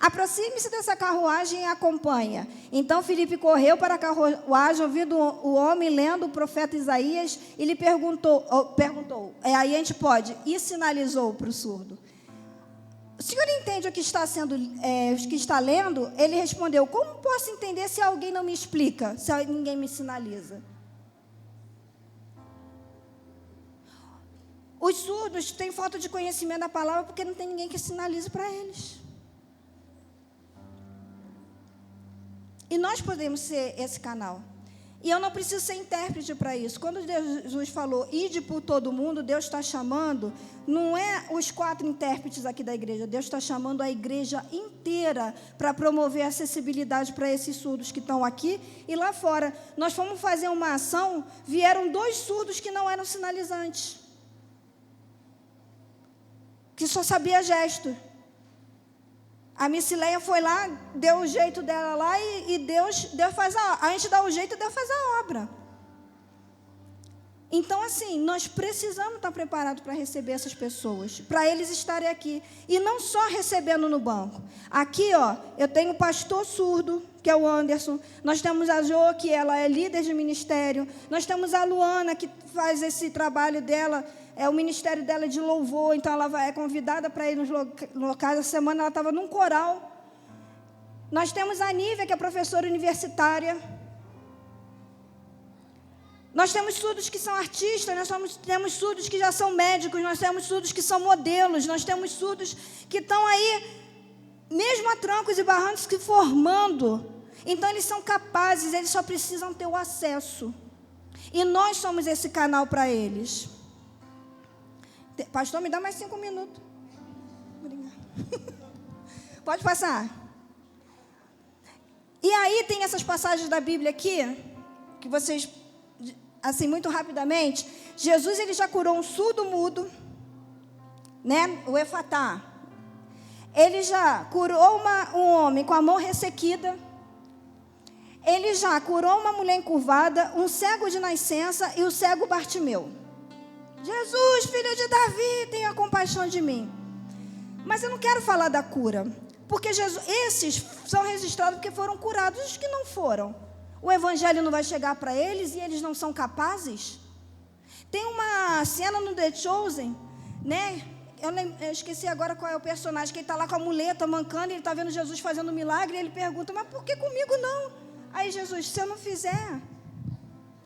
Aproxime-se dessa carruagem e acompanha. Então Filipe correu para a carruagem, ouvindo o homem lendo o profeta Isaías, e lhe perguntou, aí a gente pode, e sinalizou para o surdo. O senhor entende o que está lendo? Ele respondeu, como posso entender se alguém não me explica, se ninguém me sinaliza? Os surdos têm falta de conhecimento da palavra porque não tem ninguém que sinalize para eles. E nós podemos ser esse canal. E eu não preciso ser intérprete para isso. Quando Jesus falou, ide por todo mundo, Deus está chamando, não é os 4 intérpretes aqui da igreja, Deus está chamando a igreja inteira para promover acessibilidade para esses surdos que estão aqui e lá fora. Nós fomos fazer uma ação, vieram 2 surdos que não eram sinalizantes, que só sabia gesto. A Micileia foi lá, deu o jeito dela lá e Deus faz a gente dá o jeito e Deus faz a obra. Então, assim, nós precisamos estar preparados para receber essas pessoas, para eles estarem aqui. E não só recebendo no banco. Aqui, ó, eu tenho o pastor surdo, que é o Anderson. Nós temos a Jo, que ela é líder de ministério. Nós temos a Luana, que faz esse trabalho dela, o ministério dela é de louvor, então ela é convidada para ir nos locais. Essa semana ela estava num coral. Nós temos a Nívia, que é professora universitária. Nós temos surdos que são artistas, temos surdos que já são médicos, nós temos surdos que são modelos, nós temos surdos que estão aí, mesmo a trancos e barrancos, se formando. Então, eles são capazes, eles só precisam ter o acesso. E nós somos esse canal para eles. Pastor, me dá mais 5 minutos. Obrigada. Pode passar. E aí tem essas passagens da Bíblia aqui, que vocês, assim, muito rapidamente. Jesus, ele já curou um surdo mudo, né? O Efatá. Ele já curou um homem com a mão ressequida. Ele já curou uma mulher encurvada, um cego de nascença e o cego Bartimeu. Jesus, filho de Davi, tenha compaixão de mim. Mas eu não quero falar da cura, porque esses são registrados porque foram curados. Os que não foram, o evangelho não vai chegar para eles e eles não são capazes. Tem uma cena no The Chosen, né? Eu esqueci agora qual é o personagem, que ele está lá com a muleta mancando, ele está vendo Jesus fazendo um milagre, e ele pergunta, mas por que comigo não? Aí Jesus, se eu não fizer,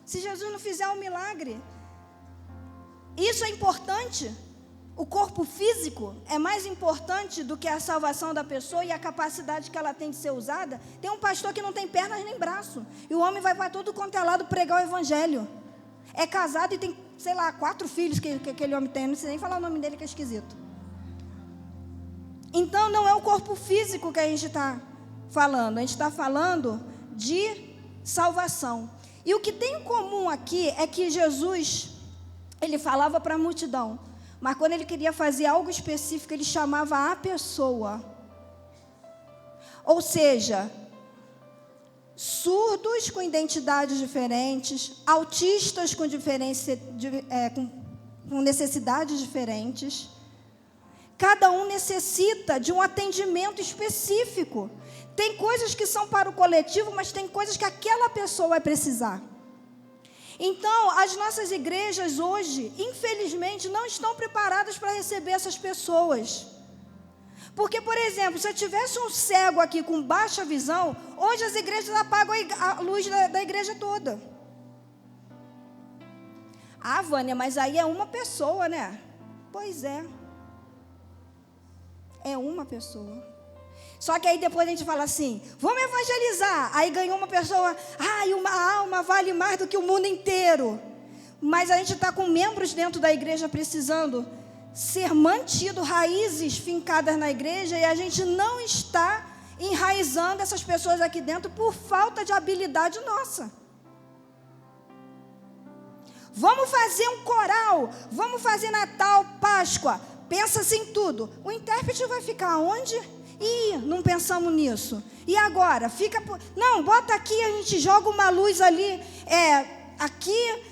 se Jesus não fizer um milagre, isso é importante. O corpo físico é mais importante do que a salvação da pessoa e a capacidade que ela tem de ser usada. Tem um pastor que não tem pernas nem braço, e o homem vai para todo quanto é lado pregar o evangelho. É casado e tem, sei lá, 4 filhos que aquele homem tem. Não sei nem falar o nome dele, que é esquisito. Então, não é o corpo físico que a gente está falando. A gente está falando de salvação. E o que tem em comum aqui é que Jesus, ele falava para a multidão, mas quando ele queria fazer algo específico, ele chamava a pessoa. Ou seja, surdos com identidades diferentes, autistas com necessidades diferentes. Cada um necessita de um atendimento específico. Tem coisas que são para o coletivo, mas tem coisas que aquela pessoa vai precisar. Então, as nossas igrejas hoje, infelizmente, não estão preparadas para receber essas pessoas. Porque, por exemplo, se eu tivesse um cego aqui com baixa visão, hoje as igrejas apagam a luz da igreja toda. Ah, Vânia, mas aí é uma pessoa, né? Pois é. É uma pessoa. Só que aí depois a gente fala assim, vamos evangelizar. Aí ganhou uma pessoa, uma alma vale mais do que o mundo inteiro. Mas a gente está com membros dentro da igreja precisando ser mantido, raízes fincadas na igreja, e a gente não está enraizando essas pessoas aqui dentro por falta de habilidade nossa. Vamos fazer um coral, vamos fazer Natal, Páscoa, pensa-se em tudo. O intérprete vai ficar onde? Ih, não pensamos nisso. E agora? Não, bota aqui, a gente joga uma luz ali, aqui.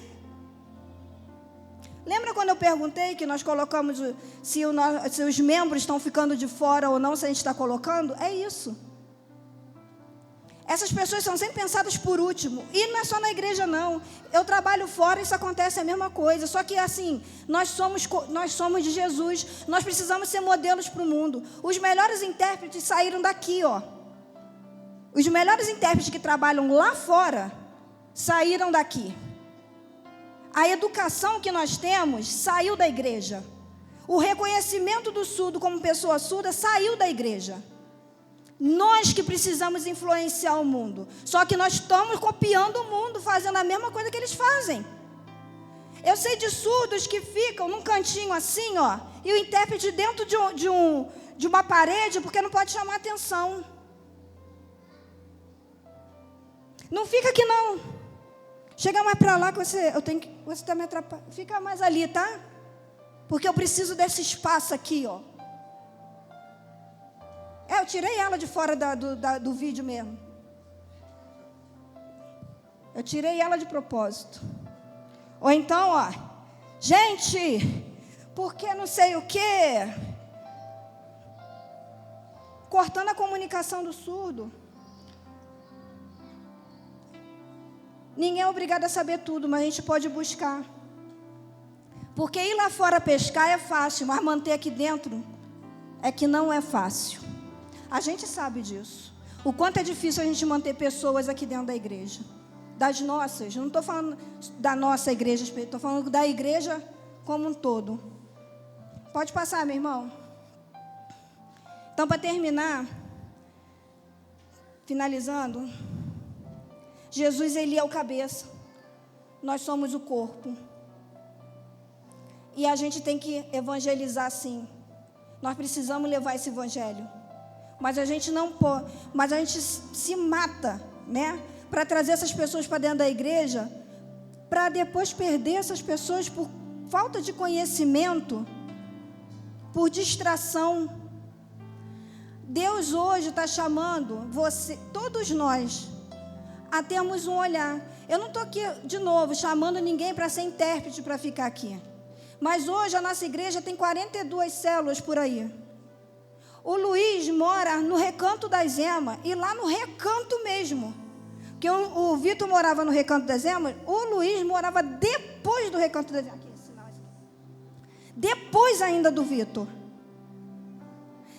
Lembra quando eu perguntei que nós colocamos se os membros estão ficando de fora ou não, se a gente está colocando? É isso. Essas pessoas são sempre pensadas por último. E não é só na igreja, não. Eu trabalho fora, isso acontece a mesma coisa. Só que assim, nós somos de Jesus. Nós precisamos ser modelos para o mundo. Os melhores intérpretes saíram daqui, ó. Os melhores intérpretes que trabalham lá fora saíram daqui. A educação que nós temos saiu da igreja. O reconhecimento do surdo como pessoa surda saiu da igreja. Nós que precisamos influenciar o mundo. Só que nós estamos copiando o mundo, fazendo a mesma coisa que eles fazem. Eu sei de surdos que ficam num cantinho assim, ó, e o intérprete dentro de uma parede, porque não pode chamar atenção. Não fica aqui não. Chega mais para lá que você está me atrapalhando. Fica mais ali, tá? Porque eu preciso desse espaço aqui, ó. Eu tirei ela de fora do vídeo mesmo. Eu tirei ela de propósito. Ou então, ó, gente, porque não sei o quê. Cortando a comunicação do surdo. Ninguém é obrigado a saber tudo, mas a gente pode buscar. Porque ir lá fora pescar é fácil, mas manter aqui dentro é que não é fácil. A gente sabe disso. O quanto é difícil a gente manter pessoas aqui dentro da igreja. Das nossas, não estou falando da nossa igreja, estou falando da igreja como um todo. Pode passar, meu irmão. Então, para terminar, finalizando, Jesus, ele é o cabeça. Nós somos o corpo. E a gente tem que evangelizar, sim. Nós precisamos levar esse evangelho. Mas a gente não pode, mas a gente se mata, né? Para trazer essas pessoas para dentro da igreja, para depois perder essas pessoas por falta de conhecimento, por distração. Deus hoje está chamando você, todos nós, a termos um olhar. Eu não estou aqui, de novo, chamando ninguém para ser intérprete para ficar aqui. Mas hoje a nossa igreja tem 42 células por aí. O Luiz mora no Recanto das Emas, e lá no Recanto mesmo. Porque o Vitor morava no Recanto das Emas, o Luiz morava depois do Recanto das Emas. Aqui, sinal aqui. Depois ainda do Vitor.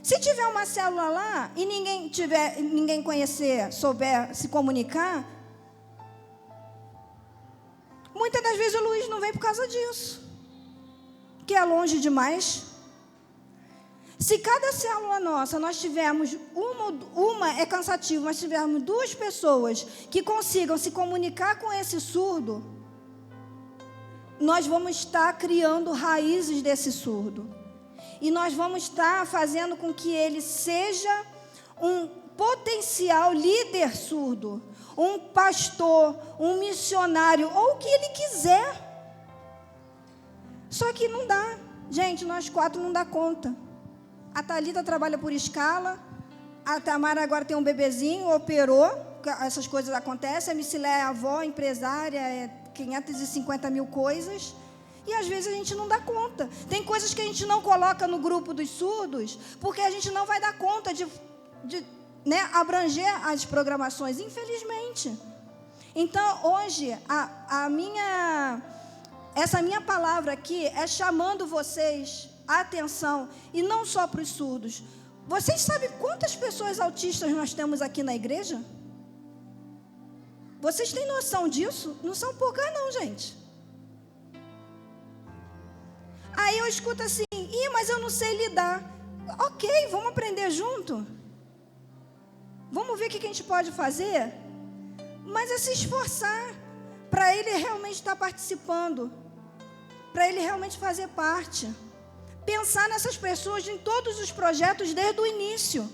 Se tiver uma célula lá e ninguém conhecer, souber se comunicar, muitas das vezes o Luiz não vem por causa disso, que é longe demais. Se cada célula nossa nós tivermos uma é cansativo, mas tivermos 2 pessoas que consigam se comunicar com esse surdo, nós vamos estar criando raízes desse surdo. E nós vamos estar fazendo com que ele seja um potencial líder surdo, um pastor, um missionário, ou o que ele quiser. Só que não dá. Gente, nós 4 não dá conta. A Thalita trabalha por escala, a Tamara agora tem um bebezinho, operou, essas coisas acontecem, a Micilé é avó, empresária, é 550 mil coisas, e às vezes a gente não dá conta. Tem coisas que a gente não coloca no grupo dos surdos, porque a gente não vai dar conta de abranger as programações, infelizmente. Então, hoje, essa minha palavra aqui é chamando vocês a atenção, e não só para os surdos. Vocês sabem quantas pessoas autistas nós temos aqui na igreja? Vocês têm noção disso? Não são poucas não, gente. Aí eu escuto assim, mas eu não sei lidar. Ok, vamos aprender junto. Vamos ver o que a gente pode fazer. Mas é se esforçar para ele realmente estar participando, para ele realmente fazer parte. Pensar nessas pessoas em todos os projetos desde o início.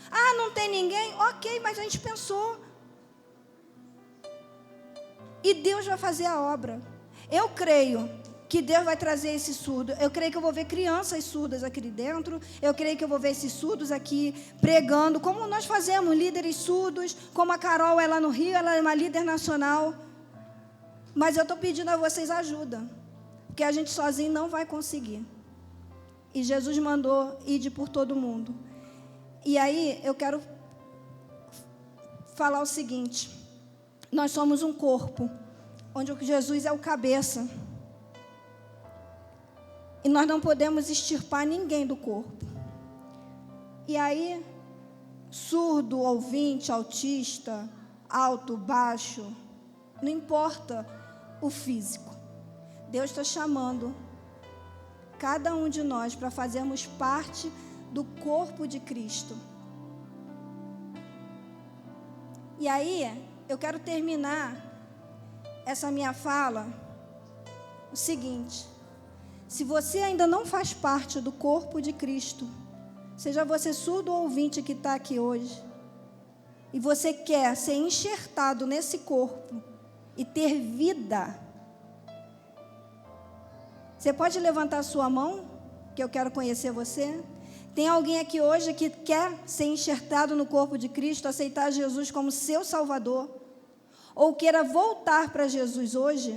Ah, não tem ninguém? Ok, mas a gente pensou. E Deus vai fazer a obra. Eu creio que Deus vai trazer esse surdo. Eu creio que eu vou ver crianças surdas aqui dentro. Eu creio que eu vou ver esses surdos aqui pregando, como nós fazemos, líderes surdos, como a Carol é lá no Rio, ela é uma líder nacional. Mas eu estou pedindo a vocês ajuda, porque a gente sozinho não vai conseguir. E Jesus mandou ir por todo mundo. E aí eu quero falar o seguinte: nós somos um corpo, onde Jesus é o cabeça. E nós não podemos extirpar ninguém do corpo. E aí, surdo, ouvinte, autista, alto, baixo, não importa o físico. Deus está chamando cada um de nós para fazermos parte do corpo de Cristo. E aí, eu quero terminar essa minha fala o seguinte: se você ainda não faz parte do corpo de Cristo, seja você surdo ou ouvinte que está aqui hoje, e você quer ser enxertado nesse corpo e ter vida, você pode levantar a sua mão, que eu quero conhecer você. Tem alguém aqui hoje que quer ser enxertado no corpo de Cristo, aceitar Jesus como seu Salvador, ou queira voltar para Jesus hoje?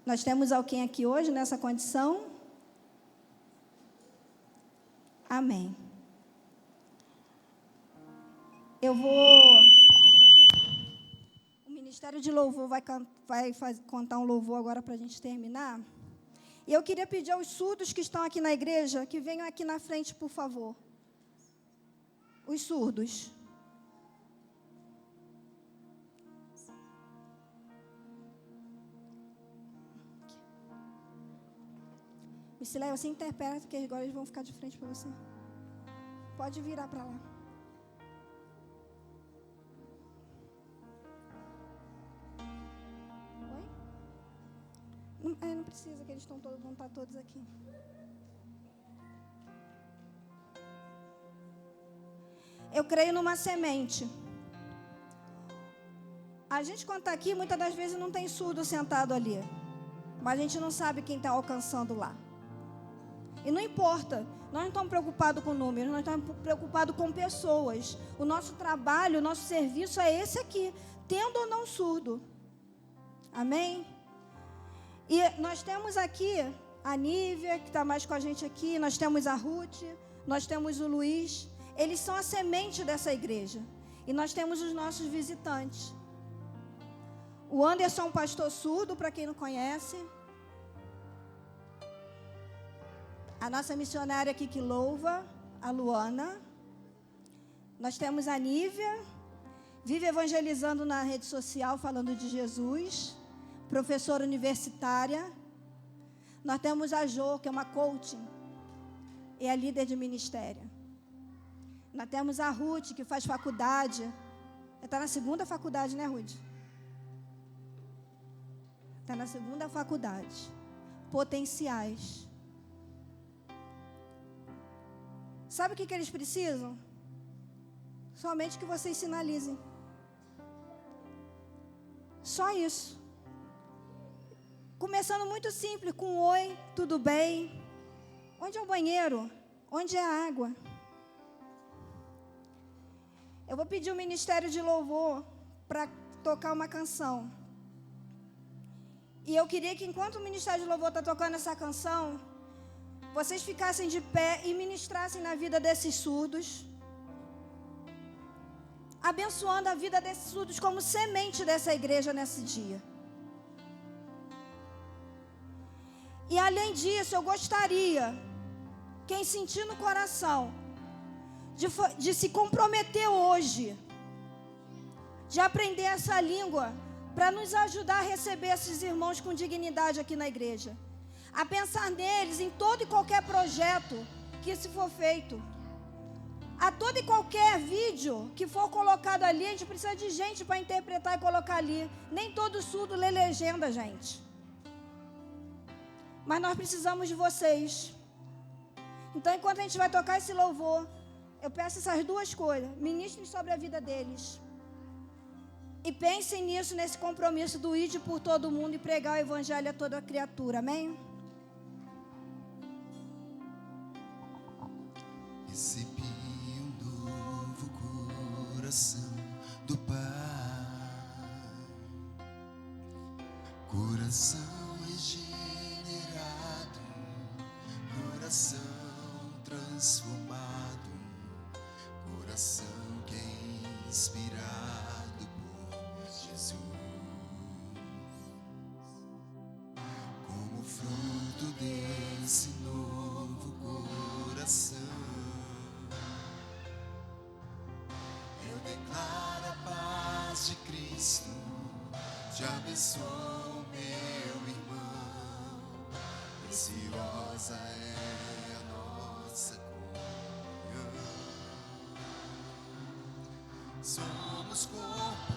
Nós temos alguém aqui hoje nessa condição? Amém. O Ministério de Louvor vai cantar um louvor agora para a gente terminar. E eu queria pedir aos surdos que estão aqui na igreja que venham aqui na frente, por favor. Os surdos. Micileia, você interpreta que agora eles vão ficar de frente para você. Pode virar para lá. Não precisa, que eles vão estar todos aqui. Eu creio numa semente. A gente, quando está aqui, muitas das vezes não tem surdo sentado ali. Mas a gente não sabe quem está alcançando lá. E não importa, nós não estamos preocupados com números, nós estamos preocupados com pessoas. O nosso trabalho, o nosso serviço é esse aqui, tendo ou não surdo. Amém? E nós temos aqui a Nívia, que está mais com a gente aqui, nós temos a Ruth, nós temos o Luiz. Eles são a semente dessa igreja. E nós temos os nossos visitantes. O Anderson é um pastor surdo, para quem não conhece. A nossa missionária aqui que louva, a Luana. Nós temos a Nívia, vive evangelizando na rede social, falando de Jesus. Professora universitária. Nós temos a Jo, que é uma coaching, e é líder de ministério. Nós temos a Ruth, que faz faculdade. Ela está na segunda faculdade, né, Ruth? Está na segunda faculdade. Potenciais. Sabe o que eles precisam? Somente que vocês sinalizem. Só isso. Começando muito simples, com oi, tudo bem? Onde é o banheiro? Onde é a água? Eu vou pedir o Ministério de Louvor para tocar uma canção. E eu queria que, enquanto o Ministério de Louvor está tocando essa canção, vocês ficassem de pé e ministrassem na vida desses surdos, abençoando a vida desses surdos como semente dessa igreja nesse dia. E além disso, eu gostaria, quem sentir no coração, de se comprometer hoje, de aprender essa língua, para nos ajudar a receber esses irmãos com dignidade aqui na igreja. A pensar neles em todo e qualquer projeto que se for feito. A todo e qualquer vídeo que for colocado ali, a gente precisa de gente para interpretar e colocar ali. Nem todo surdo lê legenda, gente. Mas nós precisamos de vocês. Então, enquanto a gente vai tocar esse louvor, eu peço essas duas coisas. Ministrem sobre a vida deles. E pensem nisso, nesse compromisso do ir por todo mundo e pregar o evangelho a toda criatura. Amém? Recebi um novo coração do Pai, coração regenerado, coração transformado, coração que é inspirado por Jesus, como fruto desse novo coração. Eu declaro a paz de Cristo, te abençoo, meu irmão. Preciosa é a nossa comunhão. somos corpo,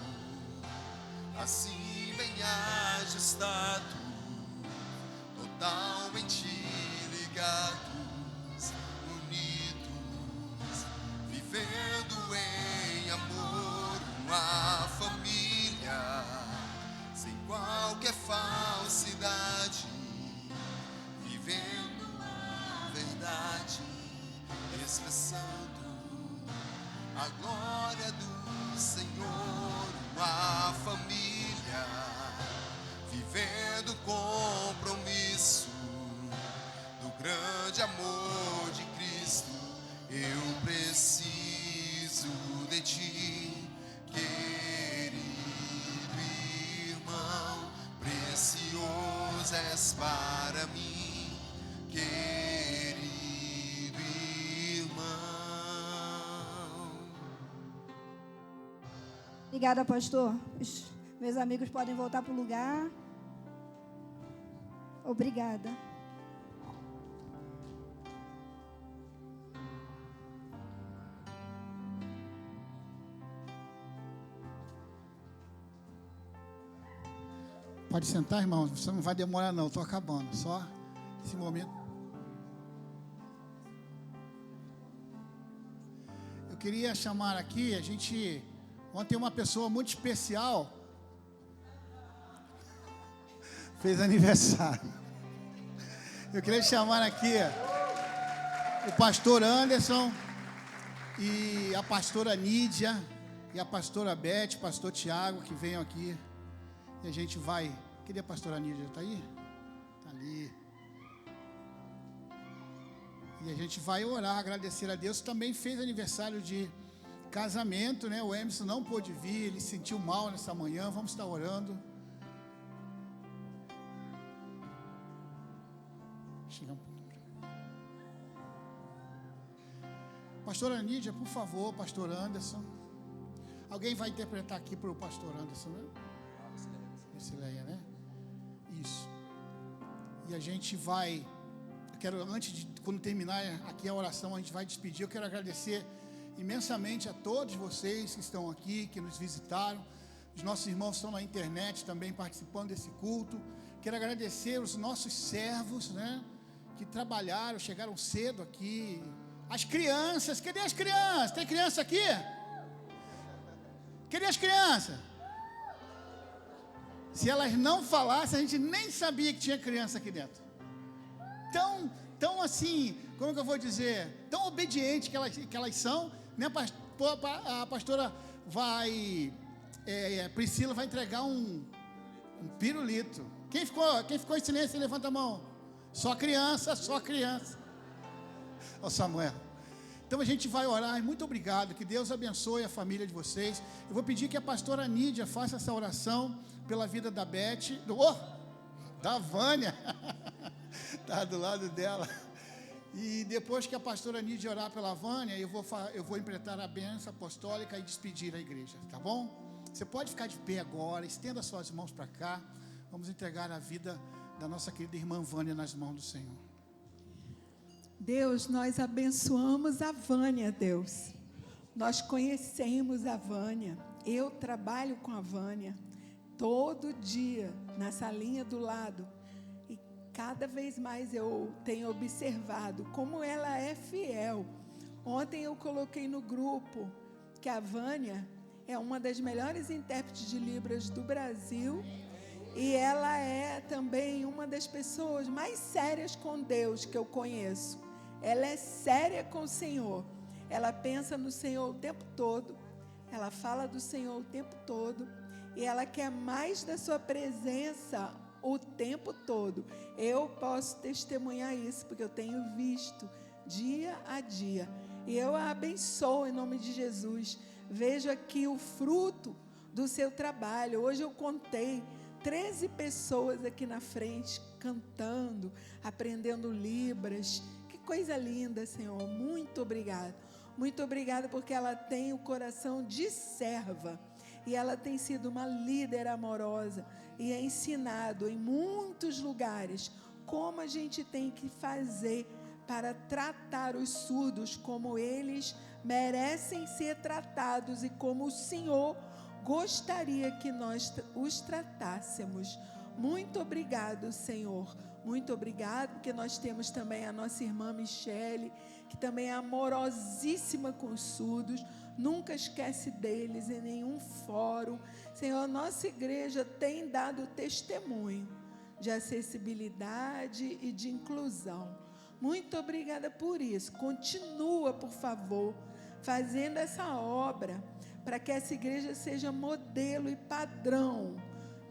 assim bem ajustado, totalmente ligados, unidos, vivendo em amor, uma família, sem qualquer falsidade, vivendo a verdade, expressando a glória do Senhor, uma família, vivendo o compromisso do grande amor de Cristo. Eu preciso de ti, querido irmão, precioso és para mim, querido irmão. Obrigada, pastor. Os meus amigos podem voltar para o lugar. Obrigada. Pode sentar, irmão. Você não vai demorar, não. Estou acabando. Só esse momento. Eu queria chamar aqui, ontem uma pessoa muito especial fez aniversário. Eu queria chamar aqui o pastor Anderson e a pastora Nídia e a pastora Beth, o pastor Tiago, que venham aqui. E a gente vai... Cadê a pastora Nídia? Está aí? Está ali. E a gente vai orar, agradecer a Deus. Também fez aniversário de casamento, né? O Emerson não pôde vir, ele se sentiu mal nessa manhã. Vamos estar orando. Chega um pouquinho. Pastora Nídia, por favor, pastor Anderson. Alguém vai interpretar aqui para o pastor Anderson, né? Cileia, né? Isso. E a gente vai... quando terminar aqui a oração, a gente vai despedir. Eu quero agradecer imensamente a todos vocês que estão aqui, que nos visitaram. Os nossos irmãos estão na internet também participando desse culto. Quero agradecer os nossos servos, né? Que trabalharam, chegaram cedo aqui. As crianças, cadê as crianças? Tem criança aqui? Cadê as crianças? Se elas não falassem, a gente nem sabia que tinha criança aqui dentro. Tão assim, como que eu vou dizer, tão obedientes que elas são, né? A pastora Priscila vai entregar um pirulito. Quem ficou em silêncio, levanta a mão. Só criança. Ó Samuel. Então a gente vai orar, muito obrigado, que Deus abençoe a família de vocês. Eu vou pedir que a pastora Nídia faça essa oração pela vida da Beth, da Vânia, está do lado dela. E depois que a pastora Nídia orar pela Vânia, eu vou implementar a bênção apostólica e despedir a igreja, tá bom? Você pode ficar de pé agora, estenda suas mãos para cá. Vamos entregar a vida da nossa querida irmã Vânia nas mãos do Senhor. Deus, nós abençoamos a Vânia, Deus. Nós conhecemos a Vânia. Eu trabalho com a Vânia todo dia na salinha do lado. E cada vez mais eu tenho observado como ela é fiel. Ontem eu coloquei no grupo que a Vânia é uma das melhores intérpretes de Libras do Brasil. E ela é também uma das pessoas mais sérias com Deus que eu conheço. Ela é séria com o Senhor. Ela pensa no Senhor o tempo todo. Ela fala do Senhor o tempo todo. E ela quer mais da sua presença o tempo todo. Eu posso testemunhar isso, porque eu tenho visto dia a dia. E eu a abençoo em nome de Jesus. Vejo aqui o fruto do seu trabalho. Hoje eu contei 13 pessoas aqui na frente, cantando, aprendendo Libras. Que coisa linda, Senhor. Muito obrigada. Muito obrigada porque ela tem o coração de serva. E ela tem sido uma líder amorosa e é ensinado em muitos lugares como a gente tem que fazer para tratar os surdos como eles merecem ser tratados e como o Senhor gostaria que nós os tratássemos. Muito obrigado, Senhor. Muito obrigado, porque nós temos também a nossa irmã Michele, que também é amorosíssima com os surdos, nunca esquece deles em nenhum fórum. Senhor, nossa igreja tem dado testemunho de acessibilidade e de inclusão. Muito obrigada por isso. Continua, por favor, fazendo essa obra, para que essa igreja seja modelo e padrão,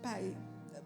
Pai,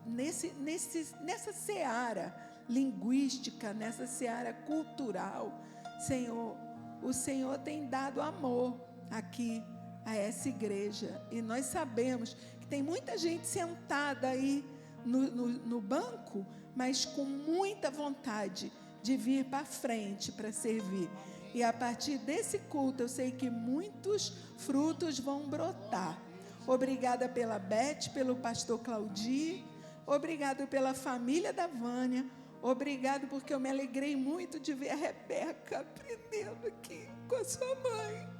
nessa seara linguística, nessa seara cultural. Senhor, o Senhor tem dado amor aqui a essa igreja, e nós sabemos que tem muita gente sentada aí no banco, mas com muita vontade de vir para frente para servir. E a partir desse culto, eu sei que muitos frutos vão brotar. Obrigada pela Beth, pelo pastor Claudir, obrigado pela família da Vânia, obrigado porque eu me alegrei muito de ver a Rebeca aprendendo aqui com a sua mãe.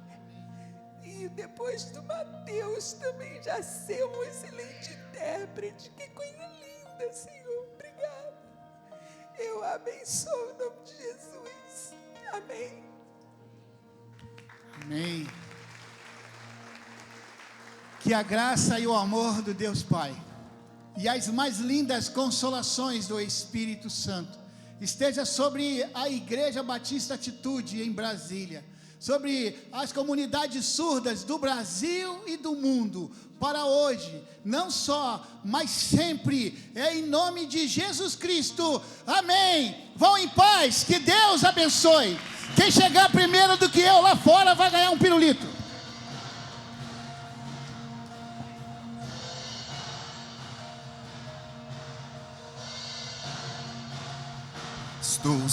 E depois do Mateus também já ser um excelente intérprete. Que coisa linda, Senhor. Obrigada. Eu abençoo o nome de Jesus. Amém. Amém. Que a graça e o amor do Deus Pai e as mais lindas consolações do Espírito Santo esteja sobre a Igreja Batista Atitude em Brasília, sobre as comunidades surdas do Brasil e do mundo, para hoje, não só, mas sempre, em nome de Jesus Cristo. Amém. Vão em paz, que Deus abençoe. Quem chegar primeiro do que eu lá fora vai ganhar um pirulito. Estou